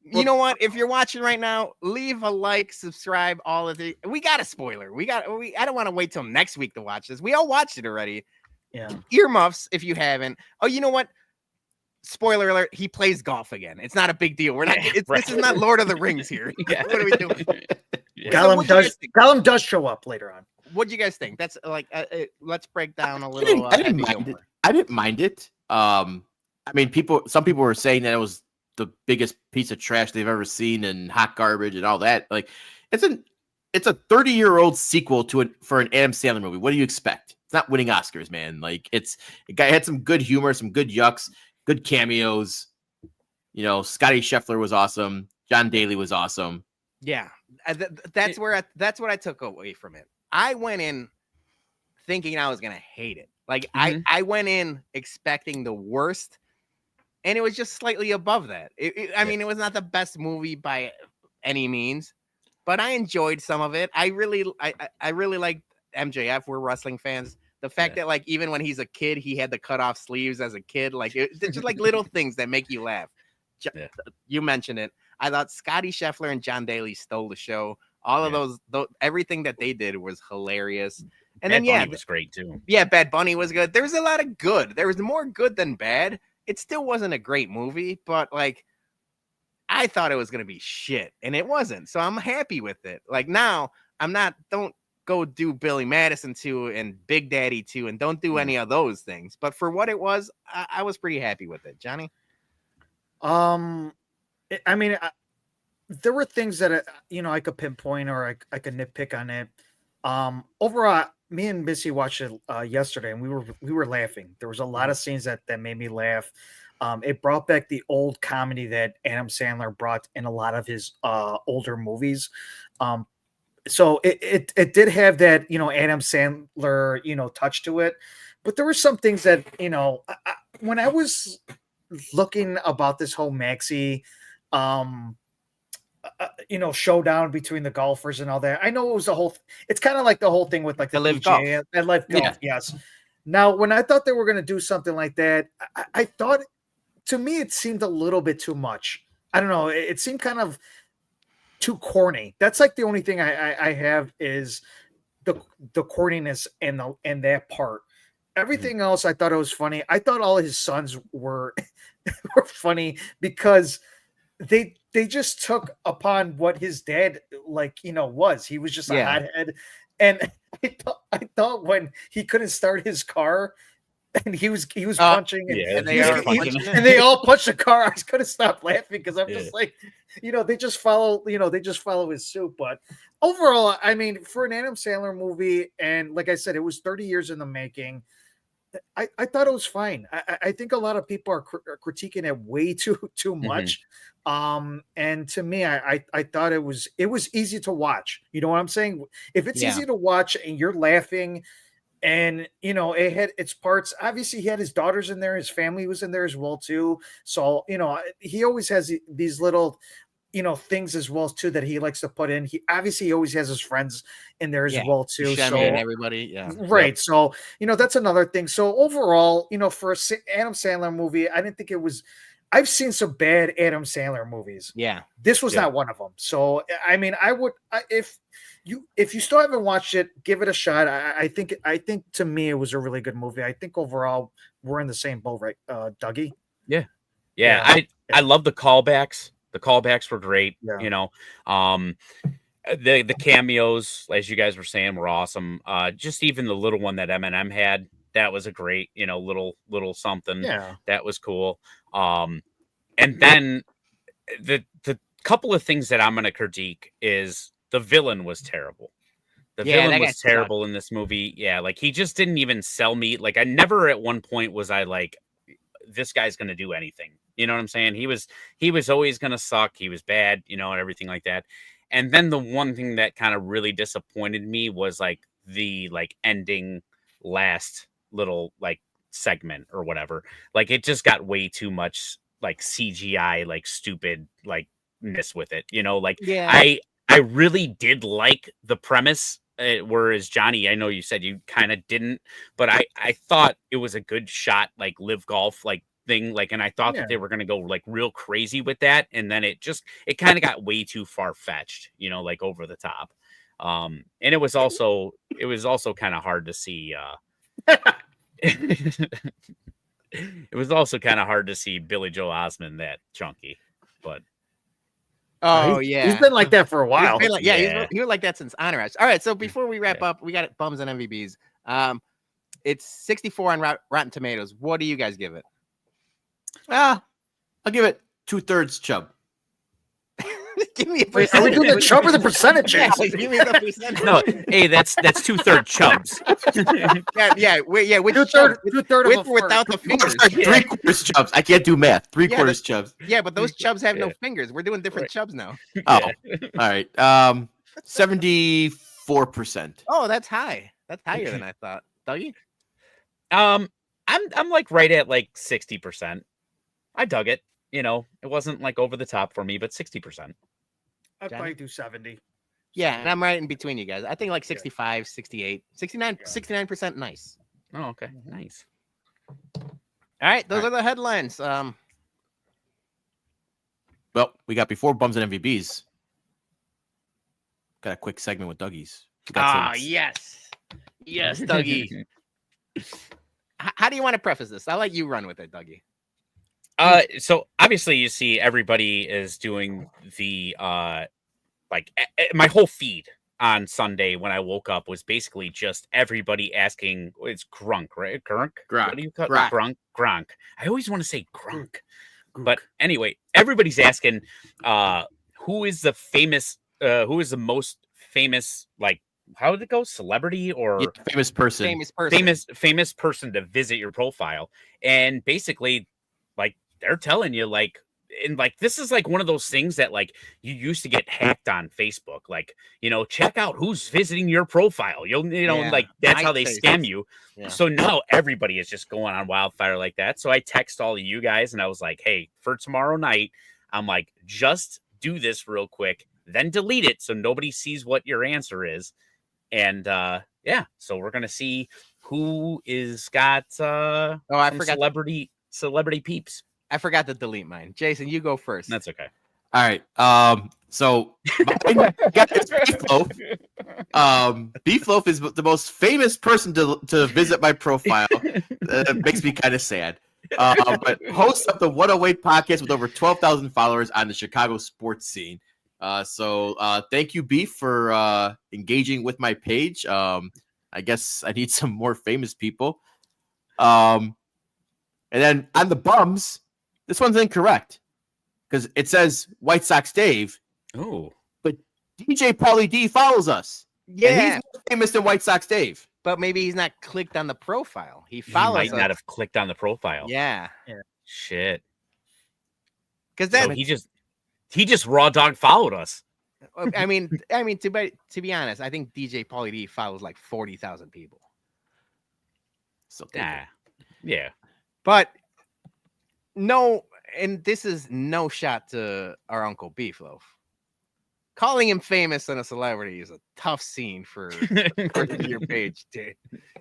You know what? If you're watching right now, leave a like, subscribe, all of the. We got a spoiler. I don't want to wait till next week to watch this. We all watched it already. Yeah. Earmuffs if you haven't. Oh, you know what? Spoiler alert, he plays golf again. It's not a big deal. We're not this is not Lord of the Rings here. What are we doing? Gollum does show up later on. What do you guys think? That's like let's break down a little. I didn't mind it. I didn't mind it. I mean, some people were saying that it was the biggest piece of trash they've ever seen and hot garbage and all that. Like, it's a 30-year-old sequel for an Adam Sandler movie. What do you expect? It's not winning Oscars, man. Like, it had some good humor, some good yucks, good cameos. Scotty Scheffler was awesome. John Daly was awesome. Yeah, that's what I took away from it. I went in thinking I was gonna hate it. Like I went in expecting the worst, and it was just slightly above that. I mean, it was not the best movie by any means, but I enjoyed some of it. I really like MJF. We're wrestling fans. The fact that like even when he's a kid, he had the cut off sleeves as a kid. Like it's just like little things that make you laugh. You mentioned it. I thought Scotty Scheffler and John Daly stole the show. All of those, everything that they did was hilarious. And Bad then Bunny was great too. Yeah, Bad Bunny was good. There was a lot of good. There was more good than bad. It still wasn't a great movie, but like I thought it was gonna be shit, and it wasn't. So I'm happy with it. Like now, don't go do Billy Madison 2 and Big Daddy 2 and don't do any of those things. But for what it was, I was pretty happy with it. Johnny? I mean, there were things that I could pinpoint or I could nitpick on it. Overall, me and Missy watched it yesterday, and we were laughing. There was a lot of scenes that made me laugh. It brought back the old comedy that Adam Sandler brought in a lot of his older movies. So it did have that Adam Sandler touch to it, but there were some things that when I was looking about this whole Maxi showdown between the golfers and all that. I know it was it's kind of like the whole thing with like the Live PGA and Live Golf. Yes. Now, when I thought they were going to do something like that, I thought, to me, it seemed a little bit too much. I don't know. It seemed kind of too corny. That's like the only thing I have is the corniness and that part. Everything else, I thought it was funny. I thought all his sons were funny because they just took upon what his dad was. He was just a hothead, and I thought when he couldn't start his car, and he was Oh, punching, and, Yeah, and they he was- are he- punching it. and they all punched the car. I was gonna stop laughing because I'm Yeah. just like, they just follow, they just follow his suit. But overall, I mean, for an Adam Sandler movie, and like I said, it was 30 years in the making. I thought it was fine. I think a lot of people are critiquing it way too much. And to me, I thought it was easy to watch. You know what I'm saying? If it's Yeah. easy to watch and you're laughing, and it had its parts. Obviously, he had his daughters in there, his family was in there as well too. So he always has these little things as well too that he likes to put in. He obviously always has his friends in there as Yeah. well too. Buscemi So and everybody. Yeah. right. So that's another thing. So overall, for a Adam Sandler movie, I didn't think it was. I've seen some bad Adam Sandler movies. Yeah. This was Yeah. not one of them. So I mean, if you still haven't watched it, give it a shot. I think to me it was a really good movie. I think overall we're in the same boat, right, Dougie? Yeah. Yeah. I love the callbacks. The callbacks were great. Yeah. The cameos, as you guys were saying, were awesome. Just even the little one that Eminem had, that was a great, little something. Yeah. That was cool. And then the couple of things that I'm going to critique is the villain was terrible. The Yeah, that villain guy was terrible in this movie. Yeah, like he just didn't even sell me. Like I never at one point was I like, this guy's going to do anything. You know what I'm saying? He was always going to suck. He was bad, and everything like that. And then the one thing that kind of really disappointed me was like the ending last little segment or whatever. Like it just got way too much CGI, stupid, miss with it. Yeah. I really did like the premise. Whereas Johnny, I know you said you kind of didn't, but I thought it was a good shot, live golf, thing. And I thought that they were going to go real crazy with that. And then it kind of got way too far fetched, over the top. And it was also kind of hard to see, it was also kind of hard to see Billy Joe Osmond that chunky, but Oh He's yeah. been like that for a while. He's been like, Yeah. he was like that since Honor Edge. All right, so before we wrap up, we got bums and MVBs. It's 64 on Rotten Tomatoes. What do you guys give it? I'll give it 2/3 Chubb. Give me a Wait, are we doing the Chubb or the percentages? Yeah, give me the percentage. no, hey, that's 2/3 Chubbs. Which Two-third with of or a without the fingers. 3/4 Chubbs. I can't do math. 3/4 Yeah, Chubbs. Yeah, but those chubs have no Yeah. fingers. We're doing different Right. chubs now. Oh, all right. 74%. Oh, that's high. That's higher than I thought. Dougie? I'm right at 60%. I dug it. It wasn't over the top for me, but 60%. I'd Johnny? probably do 70. Yeah, and I'm right in between you guys. I think 65, 68, 69, Yeah. 69% nice. Oh, okay, nice. All right, those are the headlines. Well, we got before bums and MVBs. Got a quick segment with Dougie's. Yes. Yes, Dougie. How do you want to preface this? I'll let you run with it, Dougie. So obviously you see everybody is doing the my whole feed on Sunday when I woke up was basically just everybody asking. It's Grunk, right? Grunk. What do you call it? Gronk. Gronk. I always want to say Grunk, but anyway, everybody's asking who is the most famous, how did it go? Celebrity or Yeah, famous person. famous person to visit your profile. And basically, they're telling you, this is one of those things that you used to get hacked on Facebook. Check out who's visiting your profile. That's how they scam you. Yeah. So now everybody is just going on wildfire like that. So I text all of you guys and I was like, hey, for tomorrow night, I'm just do this real quick, then delete it so nobody sees what your answer is. And so we're gonna see who is got I some forgot celebrity peeps. I forgot to delete mine. Jason, you go first. That's okay. All right. So mine got this Beef Loaf. Beef Loaf is the most famous person to visit my profile. It makes me kind of sad. But host of the 108 podcast with over 12,000 followers on the Chicago sports scene. So thank you, Beef, for engaging with my page. I guess I need some more famous people. And then on the bums, this one's incorrect because it says White Sox Dave, Oh, but DJ Pauly D follows us. And Yeah, he's more famous than White Sox Dave. but maybe he's not clicked on the profile. He he follows might us. not have clicked on the profile. Yeah, Shit. because So that. he just raw dog followed us. I mean, to be honest, I think DJ Pauly D follows like 40,000 people. So Yeah. But no, and this is no shot to our Uncle Beefloaf. Calling him famous and a celebrity is a tough scene for your page, dude.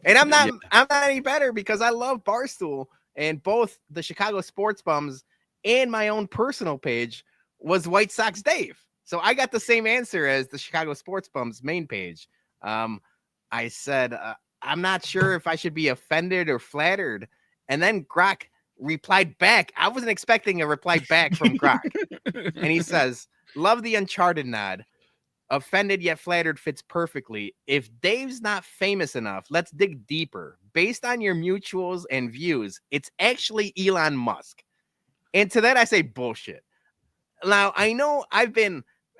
And I'm not any better because I love Barstool, and both the Chicago Sports Bums and my own personal page was White Sox Dave. So I got the same answer as the Chicago Sports Bums main page. I said, I'm not sure if I should be offended or flattered. And then Grok replied back. I wasn't expecting a reply back from Grok. And he says, love the Uncharted nod. Offended yet flattered fits perfectly. If Dave's not famous enough, let's dig deeper. Based on your mutuals and views, it's actually Elon Musk. And to that, I say bullshit. Now, I know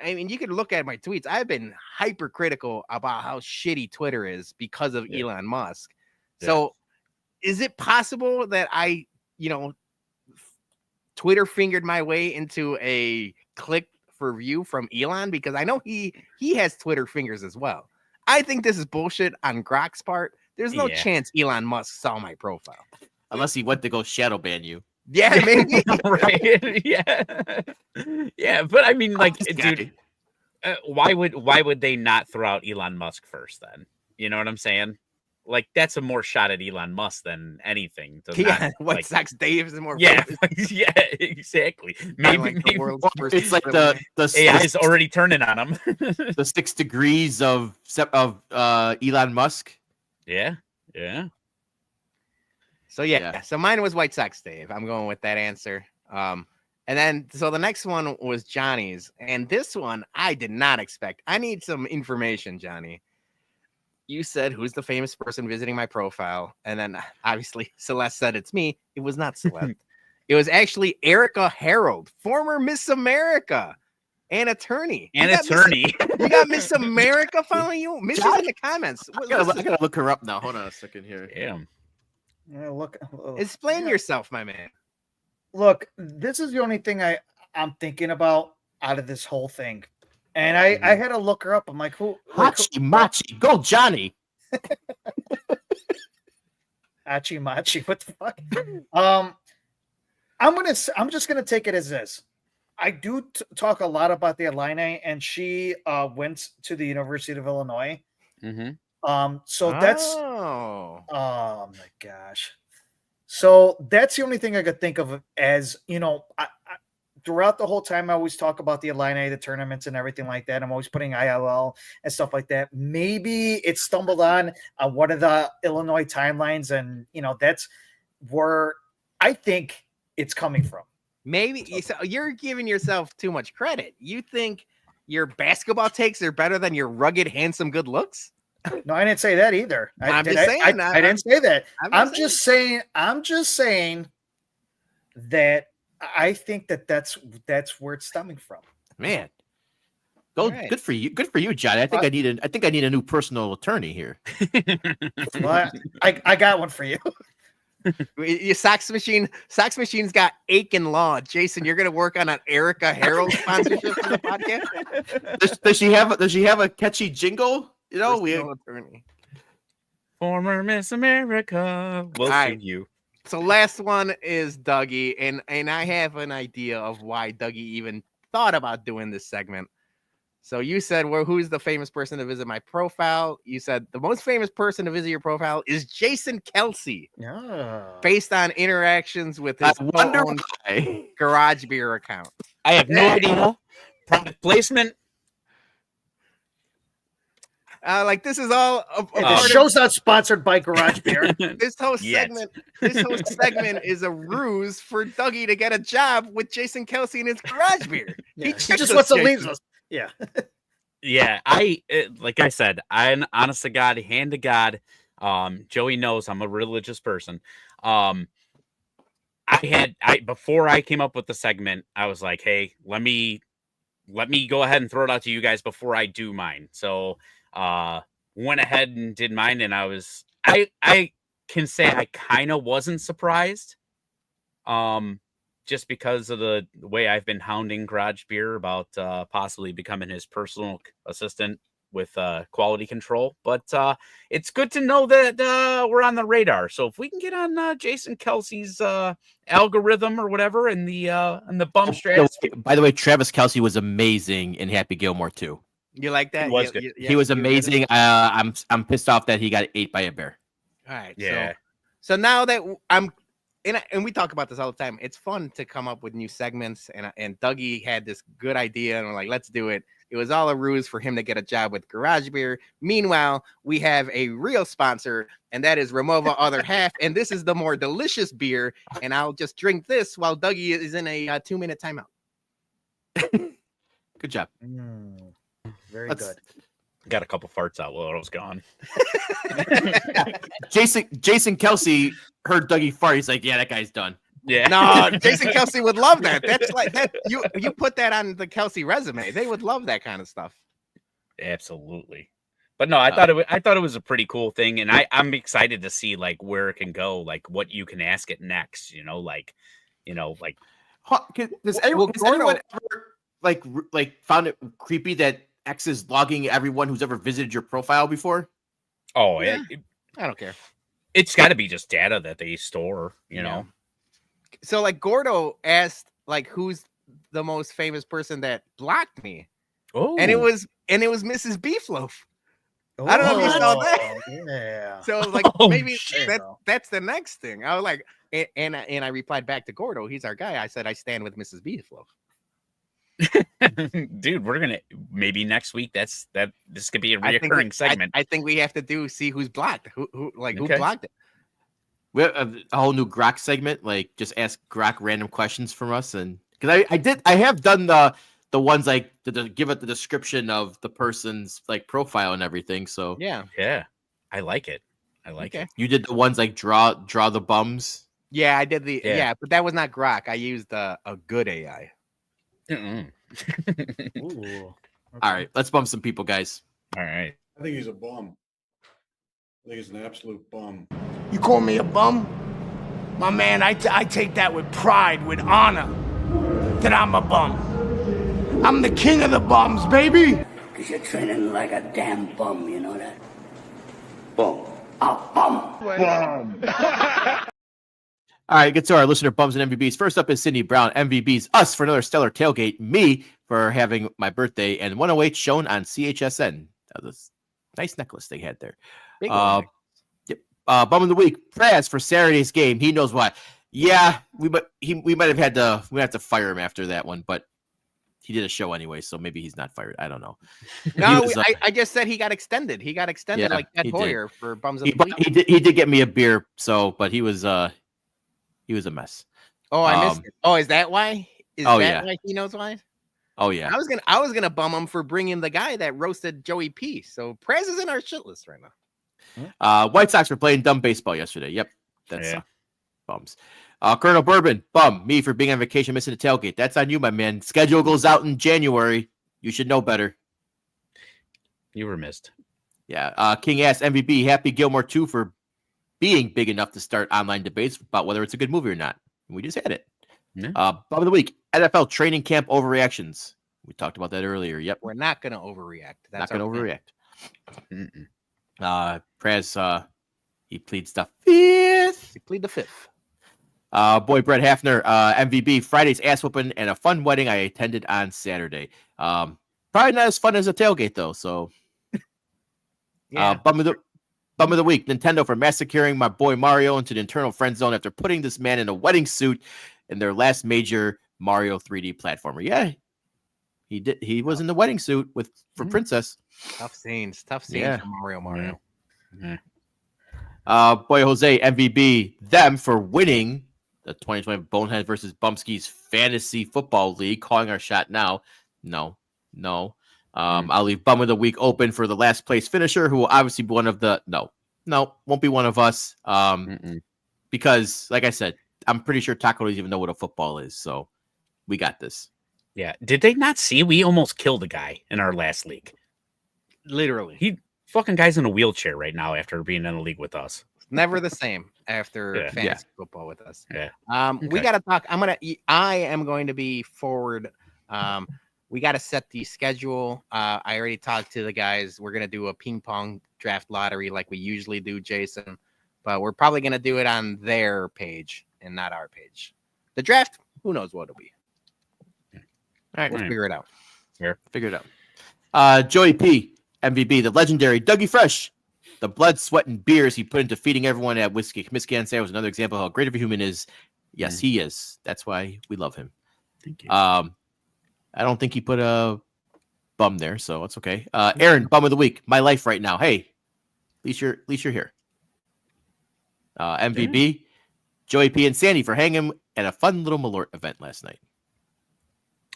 you can look at my tweets. I've been hypercritical about how shitty Twitter is because of Elon Musk. So is it possible that I, Twitter fingered my way into a click for view from Elon? Because I know he has Twitter fingers as well. I think this is bullshit on Grok's part. There's no chance Elon Musk saw my profile. Unless he went to go shadow ban you. Yeah, maybe. Right. Yeah. But I mean, like, dude, why would they not throw out Elon Musk first then? You know what I'm saying? Like, that's a more shot at Elon Musk than anything. White Sox Dave is more. Yeah, yeah, exactly. Maybe the world's first. It's like the AI is already turning on him. the 6 degrees of Elon Musk. Yeah. So so mine was White Sox Dave. I'm going with that answer. And then so the next one was Johnny's, and this one I did not expect. I need some information, Johnny. You said who's the famous person visiting my profile, and then obviously Celeste said it's me. It was not Celeste. It was actually Erica Harold, former Miss America and attorney. You got Miss America following you? Miss is in the comments. I gotta look her up now. Hold on a second here. Damn. Explain yourself, my man. Look, this is the only thing I'm thinking about out of this whole thing. And I had to look her up. I'm like, who? Machi, go Johnny. Machi, what the fuck? I'm just gonna take it as this. I do talk a lot about the Illini, and she went to the University of Illinois. Mm-hmm. So that's oh my gosh. So that's the only thing I could think of as, I throughout the whole time I always talk about the Illini, the tournaments and everything like that. I'm always putting ILL and stuff like that. Maybe it stumbled on one of the Illinois timelines, and that's where I think it's coming from. Maybe so you're giving yourself too much credit. You think your basketball takes are better than your rugged, handsome, good looks? No, I didn't say that either. I didn't say that. I'm just saying that I think that's where it's stemming from. Man, good for you. Good for you, Johnny. I think I need a new personal attorney here. Well, I got one for you. Your Sox Machine's got Aiken Law. Jason, you're gonna work on an Erica Harold sponsorship for the podcast. Does she have a catchy jingle? Attorney. Former Miss America. We'll see you. So last one is Dougie, and I have an idea of why Dougie even thought about doing this segment. So you said, well, who's the famous person to visit my profile? You said the most famous person to visit your profile is Jason Kelsey. Yeah. Based on interactions with his own Garage Beer account. I have no idea. Product placement. This is all. The show's not sponsored by Garage Beer. This whole segment is a ruse for Dougie to get a job with Jason Kelsey and his Garage Beer. He just wants to leave us. Yeah. Yeah. Like I said, I'm honest to God, hand to God. Joey knows I'm a religious person. Before I came up with the segment, I was like, hey, let me go ahead and throw it out to you guys before I do mine. So went ahead and did mine, and I can say I kind of wasn't surprised. Just because of the way I've been hounding Garage Beer about possibly becoming his personal assistant with quality control. But it's good to know that we're on the radar. So if we can get on Jason Kelsey's algorithm or whatever in the bum stratosphere. By the way, Travis Kelsey was amazing in Happy Gilmore too. You like that? He was good. He was amazing. I'm pissed off that he got ate by a bear. All right. Yeah. So now that I'm and we talk about this all the time, it's fun to come up with new segments. And Dougie had this good idea, and we're like, let's do it. It was all a ruse for him to get a job with Garage Beer. Meanwhile, we have a real sponsor, and that is Ramova Other Half. And this is the more delicious beer. And I'll just drink this while Dougie is in a 2-minute timeout. Good job. Very good. Got a couple farts out while I was gone. Jason Kelsey heard Dougie fart. He's like, yeah, that guy's done. Yeah. No, Jason Kelsey would love that. That's like that. You put that on the Kelsey resume. They would love that kind of stuff. Absolutely. But no, I thought it was a pretty cool thing, and I'm excited to see like where it can go, like what you can ask it next. Does anyone ever like found it creepy that X is logging everyone who's ever visited your profile before? Oh, yeah. I don't care. It's got to be just data that they store, you know. So like Gordo asked like who's the most famous person that blocked me. Oh, and it was Mrs. Beefloaf. I don't know if you saw that. Yeah. So like maybe shit. that's the next thing. I was like, and I replied back to Gordo. He's our guy. I said I stand with Mrs. Beefloaf. Dude, we're gonna maybe next week. This could be a reoccurring segment. I think we have to see who's blocked. Who blocked it. We have a whole new Grok segment, like just ask Grok random questions from us, and because I have done the ones like to give it the description of the person's like profile and everything. So yeah, I like it. It. You did the ones like draw the bums. Yeah, I did but that was not Grok. I used a good AI. Ooh, okay. All right, let's bum some people, guys. All right. I think he's a bum. I think he's an absolute bum. You call me a bum? My man, I take that with pride, with honor, that I'm a bum. I'm the king of the bums, baby. Because you're training like a damn bum, you know that? Bum. A bum. Bum. All right, get to our listener bums and MVBs. First up is Sydney Brown. MVBs, us for another stellar tailgate. Me for having my birthday. And 108 shown on CHSN. That was a nice necklace they had there. Bum of the week. Praz for Saturday's game. He knows what. Yeah, we might have to fire him after that one, but he did a show anyway, so maybe he's not fired. I don't know. No, I just said he got extended. He got extended like Ed Hoyer for bums of the week. He did get me a beer, but he was a mess. Oh, I missed it. Oh, is that why? Why he knows why? Oh yeah. I was gonna bum him for bringing the guy that roasted Joey P. So Prez is in our shit list right now. White Sox were playing dumb baseball yesterday. Yep, that's bums. Colonel Bourbon, bum. Me for being on vacation, missing the tailgate. That's on you, my man. Schedule goes out in January. You should know better. You were missed. Yeah. King Ass MVP. Happy Gilmore 2 for being big enough to start online debates about whether it's a good movie or not. We just had it. Yeah. Bum of the week. NFL training camp overreactions. We talked about that earlier. Yep. We're not going to overreact. That's not going to overreact. Prez, he pleads the fifth. He plead the fifth. Boy, Brett Hafner, MVB, Friday's ass whooping and a fun wedding I attended on Saturday. Probably not as fun as a tailgate though. So, bum of the week, Nintendo for massacring my boy Mario into the internal friend zone after putting this man in a wedding suit in their last major Mario 3D platformer. Yeah, he did. He was in the wedding suit for Princess. Tough scenes for Mario. Boy, Jose, MVB, them for winning the 2020 Bonehead versus BumCast's Fantasy Football League. Calling our shot now. No. I'll leave bum of the week open for the last place finisher, who will obviously be one of the no, won't be one of us. Mm-mm. Because like I said, I'm pretty sure Taco doesn't even know what a football is. So we got this. Yeah. Did they not see? We almost killed a guy in our last league. Literally. He fucking guy's in a wheelchair right now after being in a league with us. Never the same after Yeah. fantasy football with us. Yeah. We Okay. got to talk. I am going to be forward. We got to set the schedule. I already talked to the guys. We're going to do a ping pong draft lottery like we usually do, Jason, but we're probably going to do it on their page and not our page. The draft, who knows what it'll be. All right. We'll figure it out. Figure it out. Joey P, MVP, the legendary Dougie Fresh, the blood, sweat, and beers he put into feeding everyone at Whiskey Comiskey on Sale was another example of how great of a human is. Yes, he is. That's why we love him. Thank you. I don't think he put a bum there, so it's okay. Aaron, bum of the week. My life right now. Hey, at least you're here. MVP, Joey P and Sandy for hanging him at a fun little Malort event last night.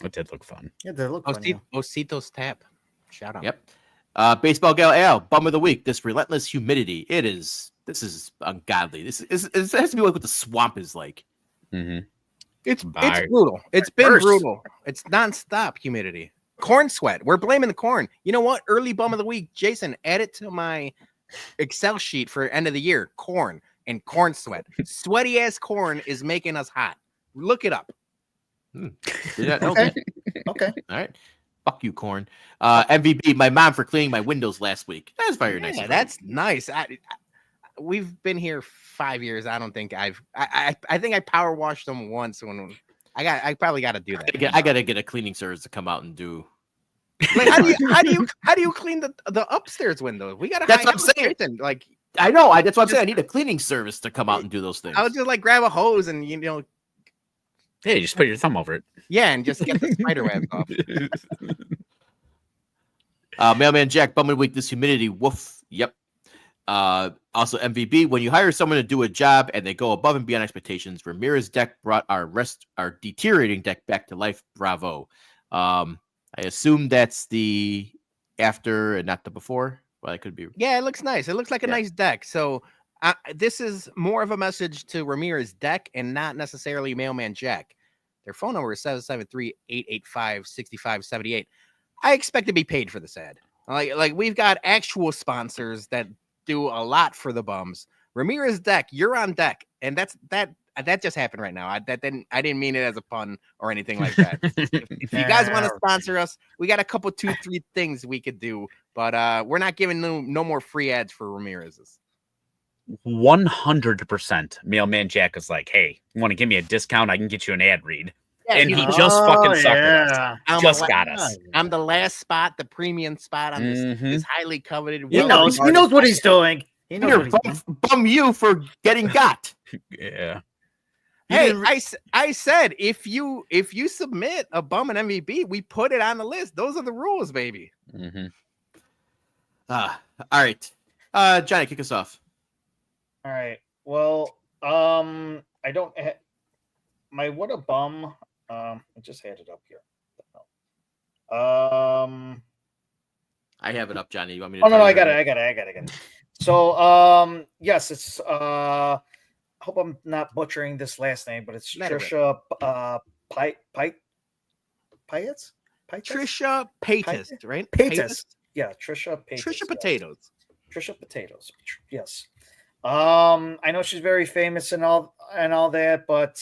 It did look fun. Yeah, they look funny. Osito's tap. Shout out. Yep. Baseball gal Al, bum of the week. This relentless humidity. This is ungodly. This has to be like what the swamp is like. Mm-hmm. It's brutal. It's been brutal. It's nonstop humidity. Corn sweat. We're blaming the corn. You know what? Early bum of the week. Jason, add it to my Excel sheet for end of the year. Corn and corn sweat. Sweaty ass corn is making us hot. Look it up. Okay. Okay. All right. Fuck you, corn. MVP, my mom for cleaning my windows last week. That's very nice. Yeah, that's nice. We've been here 5 years. I don't think I think I power washed them once when I probably got to do that. I gotta get a cleaning service to come out and do. Like, how do you clean the upstairs window? We gotta. That's what I'm saying. Like I know. That's what I'm saying. I need a cleaning service to come out and do those things. I would just like grab a hose and Yeah, you just put your thumb over it. yeah, and just get the spider webs off. Mailman Jack, bum of the week. This humidity. Woof. Yep. Also MVP, when you hire someone to do a job and they go above and beyond expectations, Ramirez deck brought our deteriorating deck back to life. Bravo. I assume that's the after and not the before. Well, it could be. Yeah, it looks nice. It looks like a nice deck. So this is more of a message to Ramirez deck and not necessarily Mailman Jack. Their phone number is 773-885-6578. I expect to be paid for this ad. Like we've got actual sponsors that do a lot for the bums. Ramirez deck, you're on deck, and that just happened right now. I didn't mean it as a pun or anything like that. if you guys want to sponsor us, we got a couple 2-3 things we could do, but we're not giving no more free ads for Ramirez's. 100%. Mailman Jack is like, hey, you want to give me a discount? I can get you an ad read. Yeah, and he just fucking suckered us. Just got us. I'm the last spot, the premium spot on this highly coveted. He knows what he's doing. He knows what he's doing. Bum you for getting got. Yeah. Hey, I said if you submit a bum and MVP, we put it on the list. Those are the rules, baby. Mm-hmm. All right. Johnny, kick us off. All right. Well, I don't my what a bum. I just had it up here. I have it up, Johnny. You want me to? Oh no, I got it. So, yes, it's. I hope I'm not butchering this last name, but it's Trisha Paytas. Trisha Paytas, right? Paytas. Yeah, Trisha Paytas. Trisha Potatoes. Trisha Potatoes. Yes. I know she's very famous and all that, but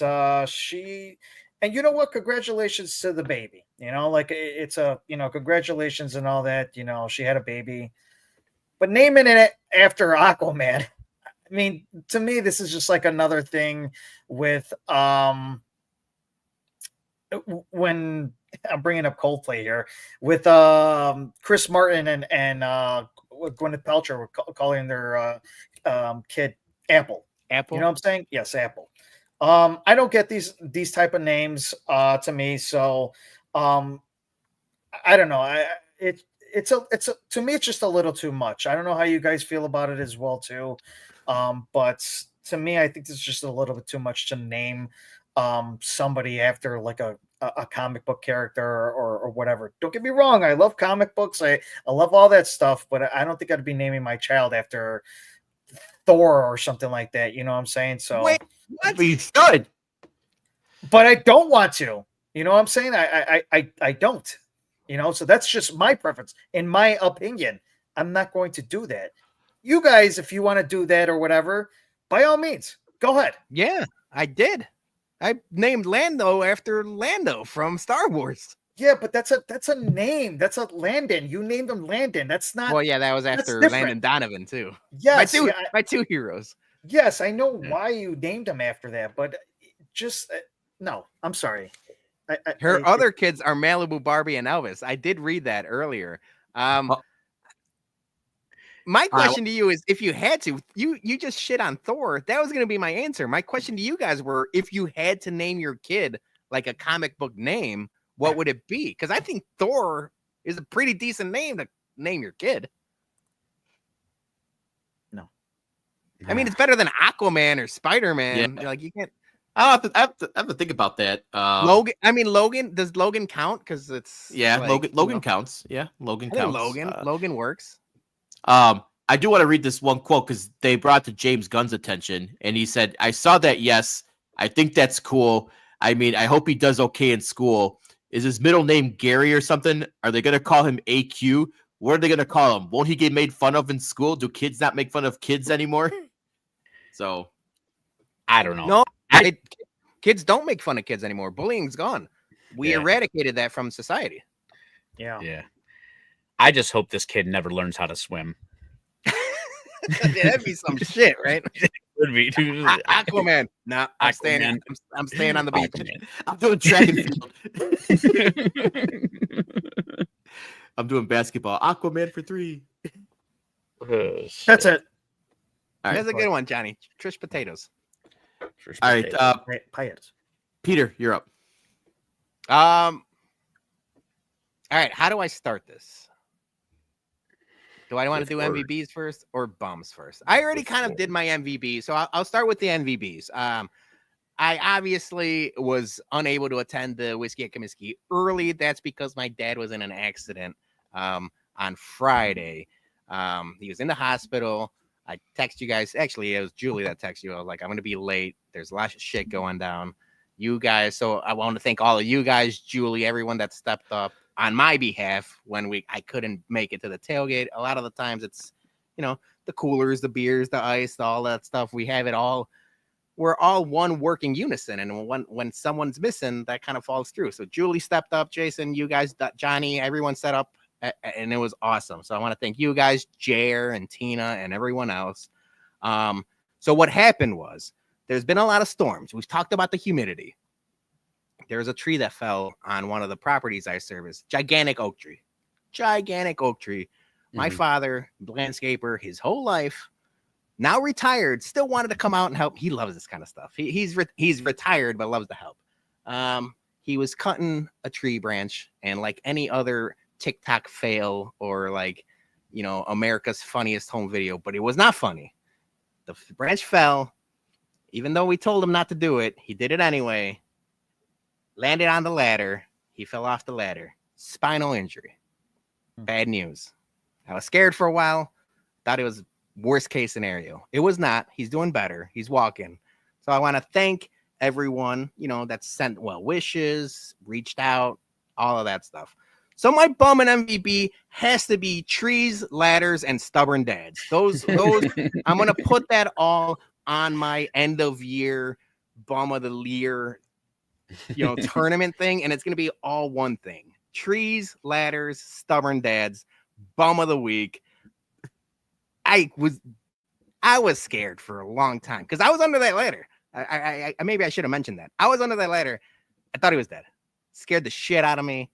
she. And you know what? Congratulations to the baby. You know, like it's a, congratulations and all that. You know, she had a baby, but naming it after Aquaman. I mean, to me, this is just like another thing with when I'm bringing up Coldplay here with Chris Martin and Gwyneth Paltrow were calling their kid Apple. Apple. You know what I'm saying? Yes, Apple. I don't get these type of names to me, so I don't know. It's to me it's just a little too much. I don't know how you guys feel about it as well too, but to me I think it's just a little bit too much to name somebody after like a comic book character or whatever. Don't get me wrong, I love comic books. I love all that stuff, but I don't think I'd be naming my child after Thor or something like that. You know what I'm saying? So, Wait, what? But you should. but I don't want to. You know what I'm saying? I don't. You know, so that's just my preference. In my opinion, I'm not going to do that. You guys, if you want to do that or whatever, by all means, go ahead. Yeah, I did. I named Lando after Lando from Star Wars. Yeah, but that's a name. That's a Landon. You named him Landon. That's not. Well, yeah, that was that's after different. Landon Donovan too. Yes, My two heroes. yes, I know Yeah. why you named him after that, but just no. I'm sorry. Her other kids are Malibu, Barbie, and Elvis. I did read that earlier. My question to you is, if you had to, you just shit on Thor. That was going to be my answer. My question to you guys were, if you had to name your kid like a comic book name, what would it be? Because I think Thor is a pretty decent name to name your kid. No. I mean, it's better than Aquaman or Spider-Man. Yeah. Like, you can't. I have to think about that. Logan. I mean, Logan. Does Logan count? Because it's Yeah, like, Logan counts. Yeah, Logan I think counts. Logan works. I do want to read this one quote because they brought to James Gunn's attention, and he said, "I saw that. Yes, I think that's cool. I mean, I hope he does okay in school. Is his middle name Gary or something? Are they going to call him AQ? What are they going to call him? Won't he get made fun of in school? Do kids not make fun of kids anymore?" So, I don't know. No, kids don't make fun of kids anymore. Bullying's gone. We eradicated that from society. Yeah. Yeah. I just hope this kid never learns how to swim. That'd be some shit, right? Would be. Aquaman. Nah, I'm staying. Aquaman. I'm staying on the beach. I'm doing track and field. I'm doing basketball. Aquaman for 3. That's it. All right. That's a good one, Johnny. Trish potatoes. All right, Pirates. Peter, you're up. All right. How do I start this? Do I want to do MVBs first or bums first? I already kind of did my MVB, so I'll start with the MVBs. I obviously was unable to attend the Whiskey at Comiskey early. That's because my dad was in an accident on Friday. He was in the hospital. I text you guys. Actually, it was Julie that texted you. I was like, I'm going to be late. There's a lot of shit going down. You guys. So I want to thank all of you guys, Julie, everyone that stepped up on my behalf when I couldn't make it to the tailgate. A lot of the times it's, the coolers, the beers, the ice, all that stuff. We have it all. We're all one working unison. And when someone's missing, that kind of falls through. So Julie stepped up, Jason, you guys, Johnny, everyone set up. And it was awesome. So I want to thank you guys, Jer and Tina and everyone else. So what happened was there's been a lot of storms. We've talked about the humidity. There was a tree that fell on one of the properties I service. Gigantic oak tree. My father, landscaper, his whole life, now retired, still wanted to come out and help. He loves this kind of stuff. He's retired, but loves to help. He was cutting a tree branch, and like any other TikTok fail or America's Funniest Home Video, but it was not funny. The branch fell. Even though we told him not to do it, he did it anyway. Landed on the ladder. He fell off the ladder. Spinal injury. Bad news. I was scared for a while. Thought it was worst case scenario. It was not. He's doing better. He's walking. So I want to thank everyone, that sent well wishes, reached out, all of that stuff. So my bum and MVP has to be trees, ladders, and stubborn dads. Those I'm gonna put that all on my end of year bum of the year, tournament thing, and it's gonna be all one thing: trees, ladders, stubborn dads, bum of the week. I was scared for a long time because I was under that ladder. I maybe I should have mentioned that. I was under that ladder. I thought he was dead. Scared the shit out of me.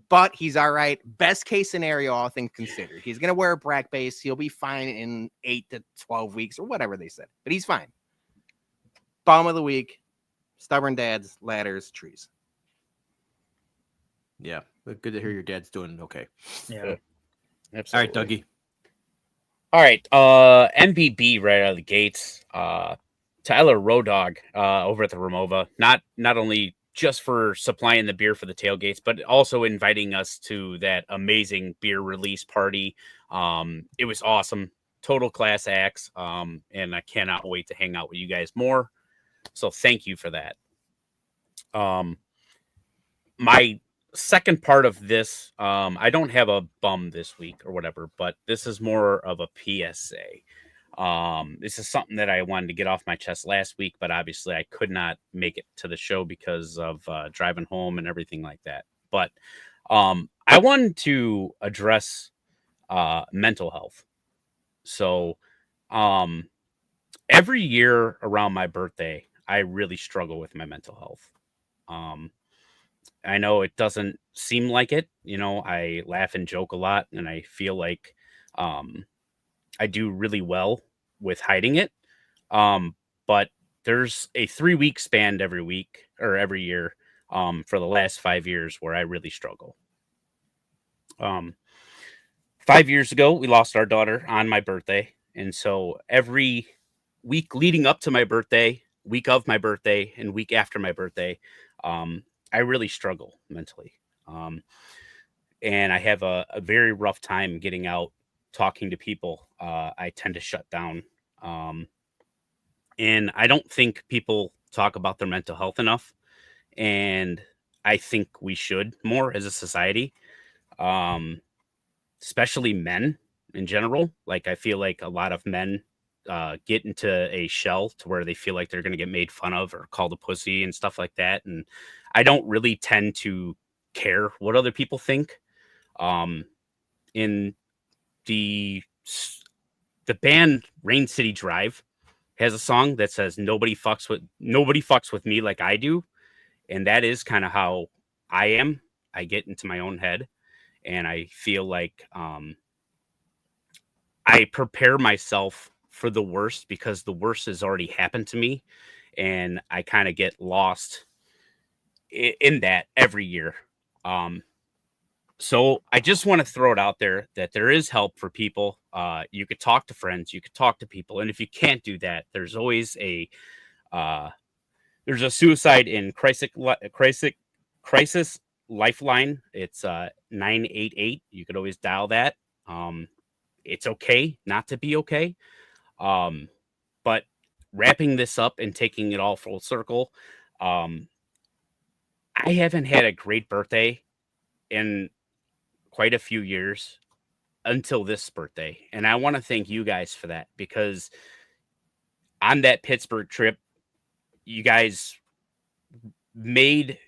But he's all right. Best case scenario, all things considered. He's going to wear a brack base. He'll be fine in 8 to 12 weeks or whatever they said. But he's fine. Bomb of the week. Stubborn dads, ladders, trees. Yeah. Good to hear your dad's doing okay. Yeah. Absolutely. All right, Dougie. All right. MVB right out of the gates. Tyler Rodog over at the Ramova. Not only just for supplying the beer for the tailgates, but also inviting us to that amazing beer release party. It was awesome. total class acts. And I cannot wait to hang out with you guys more. So thank you for that. My second part of this, I don't have a bum this week or whatever, but this is more of a PSA. This is something that I wanted to get off my chest last week, but obviously I could not make it to the show because of driving home and everything like that. But I wanted to address mental health. So every year around my birthday, I really struggle with my mental health. I know it doesn't seem like it. You know, I laugh and joke a lot, and I feel like I do really well with hiding it. But there's a 3-week span every week or every year for the last 5 years where I really struggle. 5 years ago, we lost our daughter on my birthday. And so every week leading up to my birthday, week of my birthday, and week after my birthday, I really struggle mentally. And I have a very rough time getting out, talking to people. I tend to shut down. And I don't think people talk about their mental health enough. And I think we should more as a society, especially men in general. Like, I feel like a lot of men get into a shell to where they feel like they're going to get made fun of or called a pussy and stuff like that. And I don't really tend to care what other people think. In the band Rain City Drive has a song that says nobody fucks with me like I do. And that is kind of how I am. I get into my own head, and I feel like I prepare myself for the worst because the worst has already happened to me, and I kind of get lost in that every year. So I just want to throw it out there that there is help for people. You could talk to friends, you could talk to people. And if you can't do that, there's always there's a suicide in crisis lifeline. It's 988. You could always dial that. It's okay not to be okay. But wrapping this up and taking it all full circle, I haven't had a great birthday in quite a few years until this birthday. And I want to thank you guys for that, because on that Pittsburgh trip, you guys made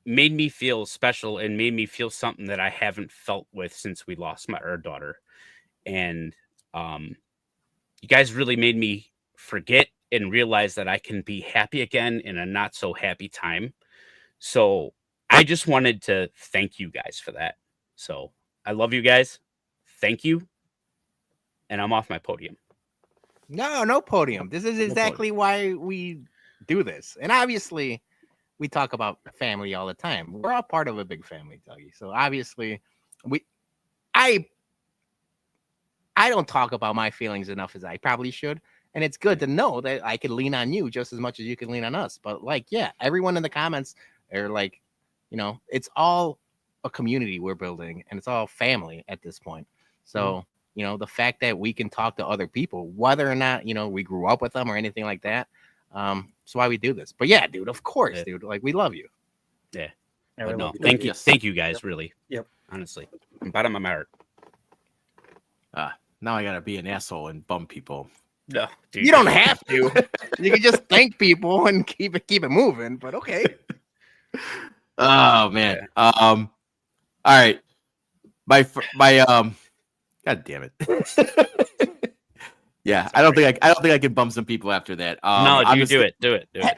me feel special and made me feel something that I haven't felt with since we lost our daughter. And you guys really made me forget and realize that I can be happy again in a not so happy time. So I just wanted to thank you guys for that. So I love you guys. Thank you. And I'm off my podium. No podium. This is exactly why we do this. And obviously, we talk about family all the time. We're all part of a big family, Dougie. So obviously, I don't talk about my feelings enough as I probably should. And it's good to know that I can lean on you just as much as you can lean on us. But like, yeah, everyone in the comments are like, you know, it's all a community we're building, and it's all family at this point. So, you know, the fact that we can talk to other people, whether or not, you know, we grew up with them or anything like that. That's why we do this. But yeah, dude, of course, dude, like, we love you. Yeah. But no, thank you. Thank you guys. Really. Yep. Honestly, from bottom of my heart. Now I gotta be an asshole and bum people. No, dude. You don't have to. You can just thank people and keep it moving. But okay. Oh man. All right. My God damn it. Yeah, I don't think I can bum some people after that. No, you do it.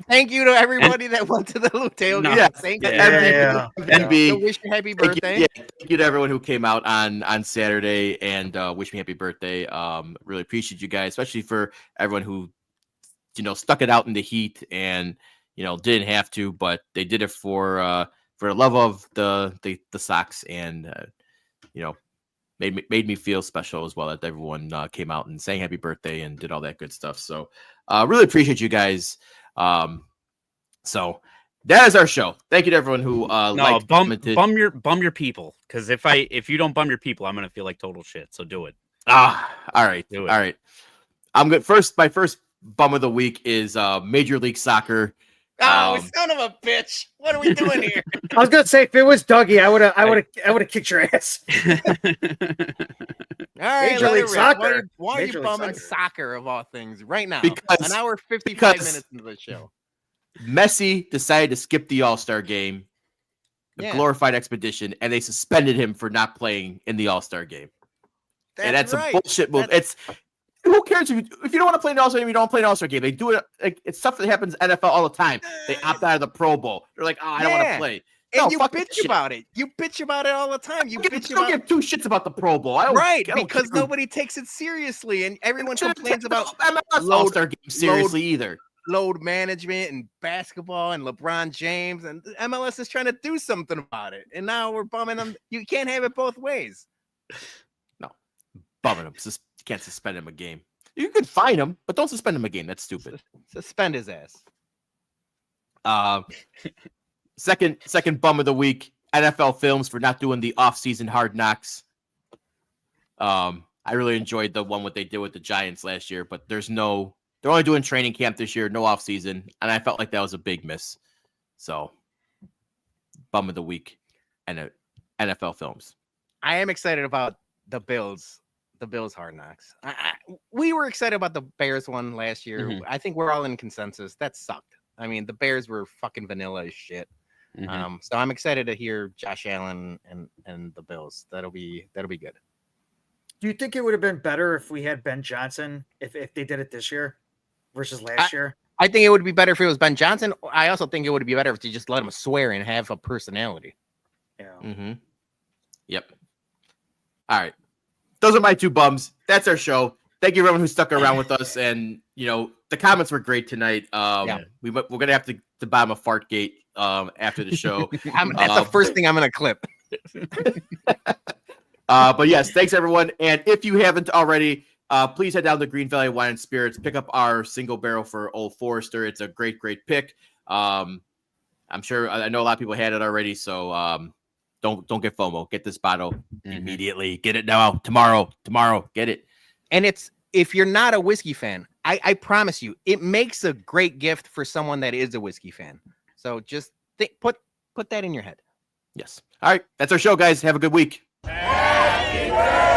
Thank you to everybody that went to the tailgate. No, yeah, thank yeah. you. NB, So wish you happy birthday. thank you to everyone who came out on Saturday and wish me happy birthday. Really appreciate you guys, especially for everyone who, you know, stuck it out in the heat and, you know, didn't have to, but they did it for the love of the Sox, and you know, made me feel special as well that everyone came out and sang happy birthday and did all that good stuff. So really appreciate you guys. So that is our show. Thank you to everyone who bum your people, because if you don't bum your people, I'm gonna feel like total shit. So do it. All right. Do it. All right. I'm good. My first bum of the week is Major League Soccer. Oh, son of a bitch! What are we doing here? I was gonna say if it was Dougie, I would have kicked your ass. All right, Major let League it rip. Soccer. Why are you Major League bumming Soccer. soccer of all things right now? Because- An hour 55 because- minutes into the show. Messi decided to skip the All-Star game, the Yeah. glorified expedition, and they suspended him for not playing in the All-Star game. And that's right. a bullshit move. It's who cares if you don't want to play an All-Star game, you don't play an All-Star game. They do it like it's stuff that happens in NFL all the time. They opt out of the Pro Bowl. They're like, I don't want to Yeah. play. And No, you fuck that bitch shit. about it. You bitch about it all the time. You I bitch don't about give two shits about the Pro Bowl. right I don't because care. nobody takes it seriously, and everyone Shouldn't complains take about the MLS load- All-Star game seriously either. load management and basketball and LeBron James, and MLS is trying to do something about it. And now we're bumming them. You can't have it both ways. Bumming him. You can't suspend him a game. You can fine him, but don't suspend him a game. That's stupid. Suspend his ass. Second bum of the week, NFL Films for not doing the off-season Hard Knocks. I really enjoyed the one what they did with the Giants last year, but they're only doing training camp this year, no off-season, and I felt like that was a big miss. So, bum of the week, and NFL Films. I am excited about the Bills Hard Knocks. We were excited about the Bears one last year. Mhm. I think we're all in consensus. That sucked. I mean, the Bears were fucking vanilla as shit. Mhm. So I'm excited to hear Josh Allen and the Bills. That'll be good. Do you think it would have been better if we had Ben Johnson if they did it this year versus last year? I think it would be better if it was Ben Johnson. I also think it would be better if you just let him swear and have a personality. Yeah. Mm-hmm. Yep. All right. Those are my two bums. That's our show. Thank you, everyone who stuck around with us. And, the comments were great tonight. We're going to have to buy him a Fartgate after the show. That's the first thing I'm going to clip. But yes, thanks, everyone. And if you haven't already, please head down to Green Valley Wine and Spirits. Pick up our single barrel for Old Forester. It's a great, great pick. I'm sure I know a lot of people had it already. So don't get FOMO. Get this bottle immediately. Get it now. Tomorrow. Get it. And if you're not a whiskey fan, I promise you, it makes a great gift for someone that is a whiskey fan. So just put that in your head. Yes. All right. That's our show, guys. Have a good week. Happy birthday!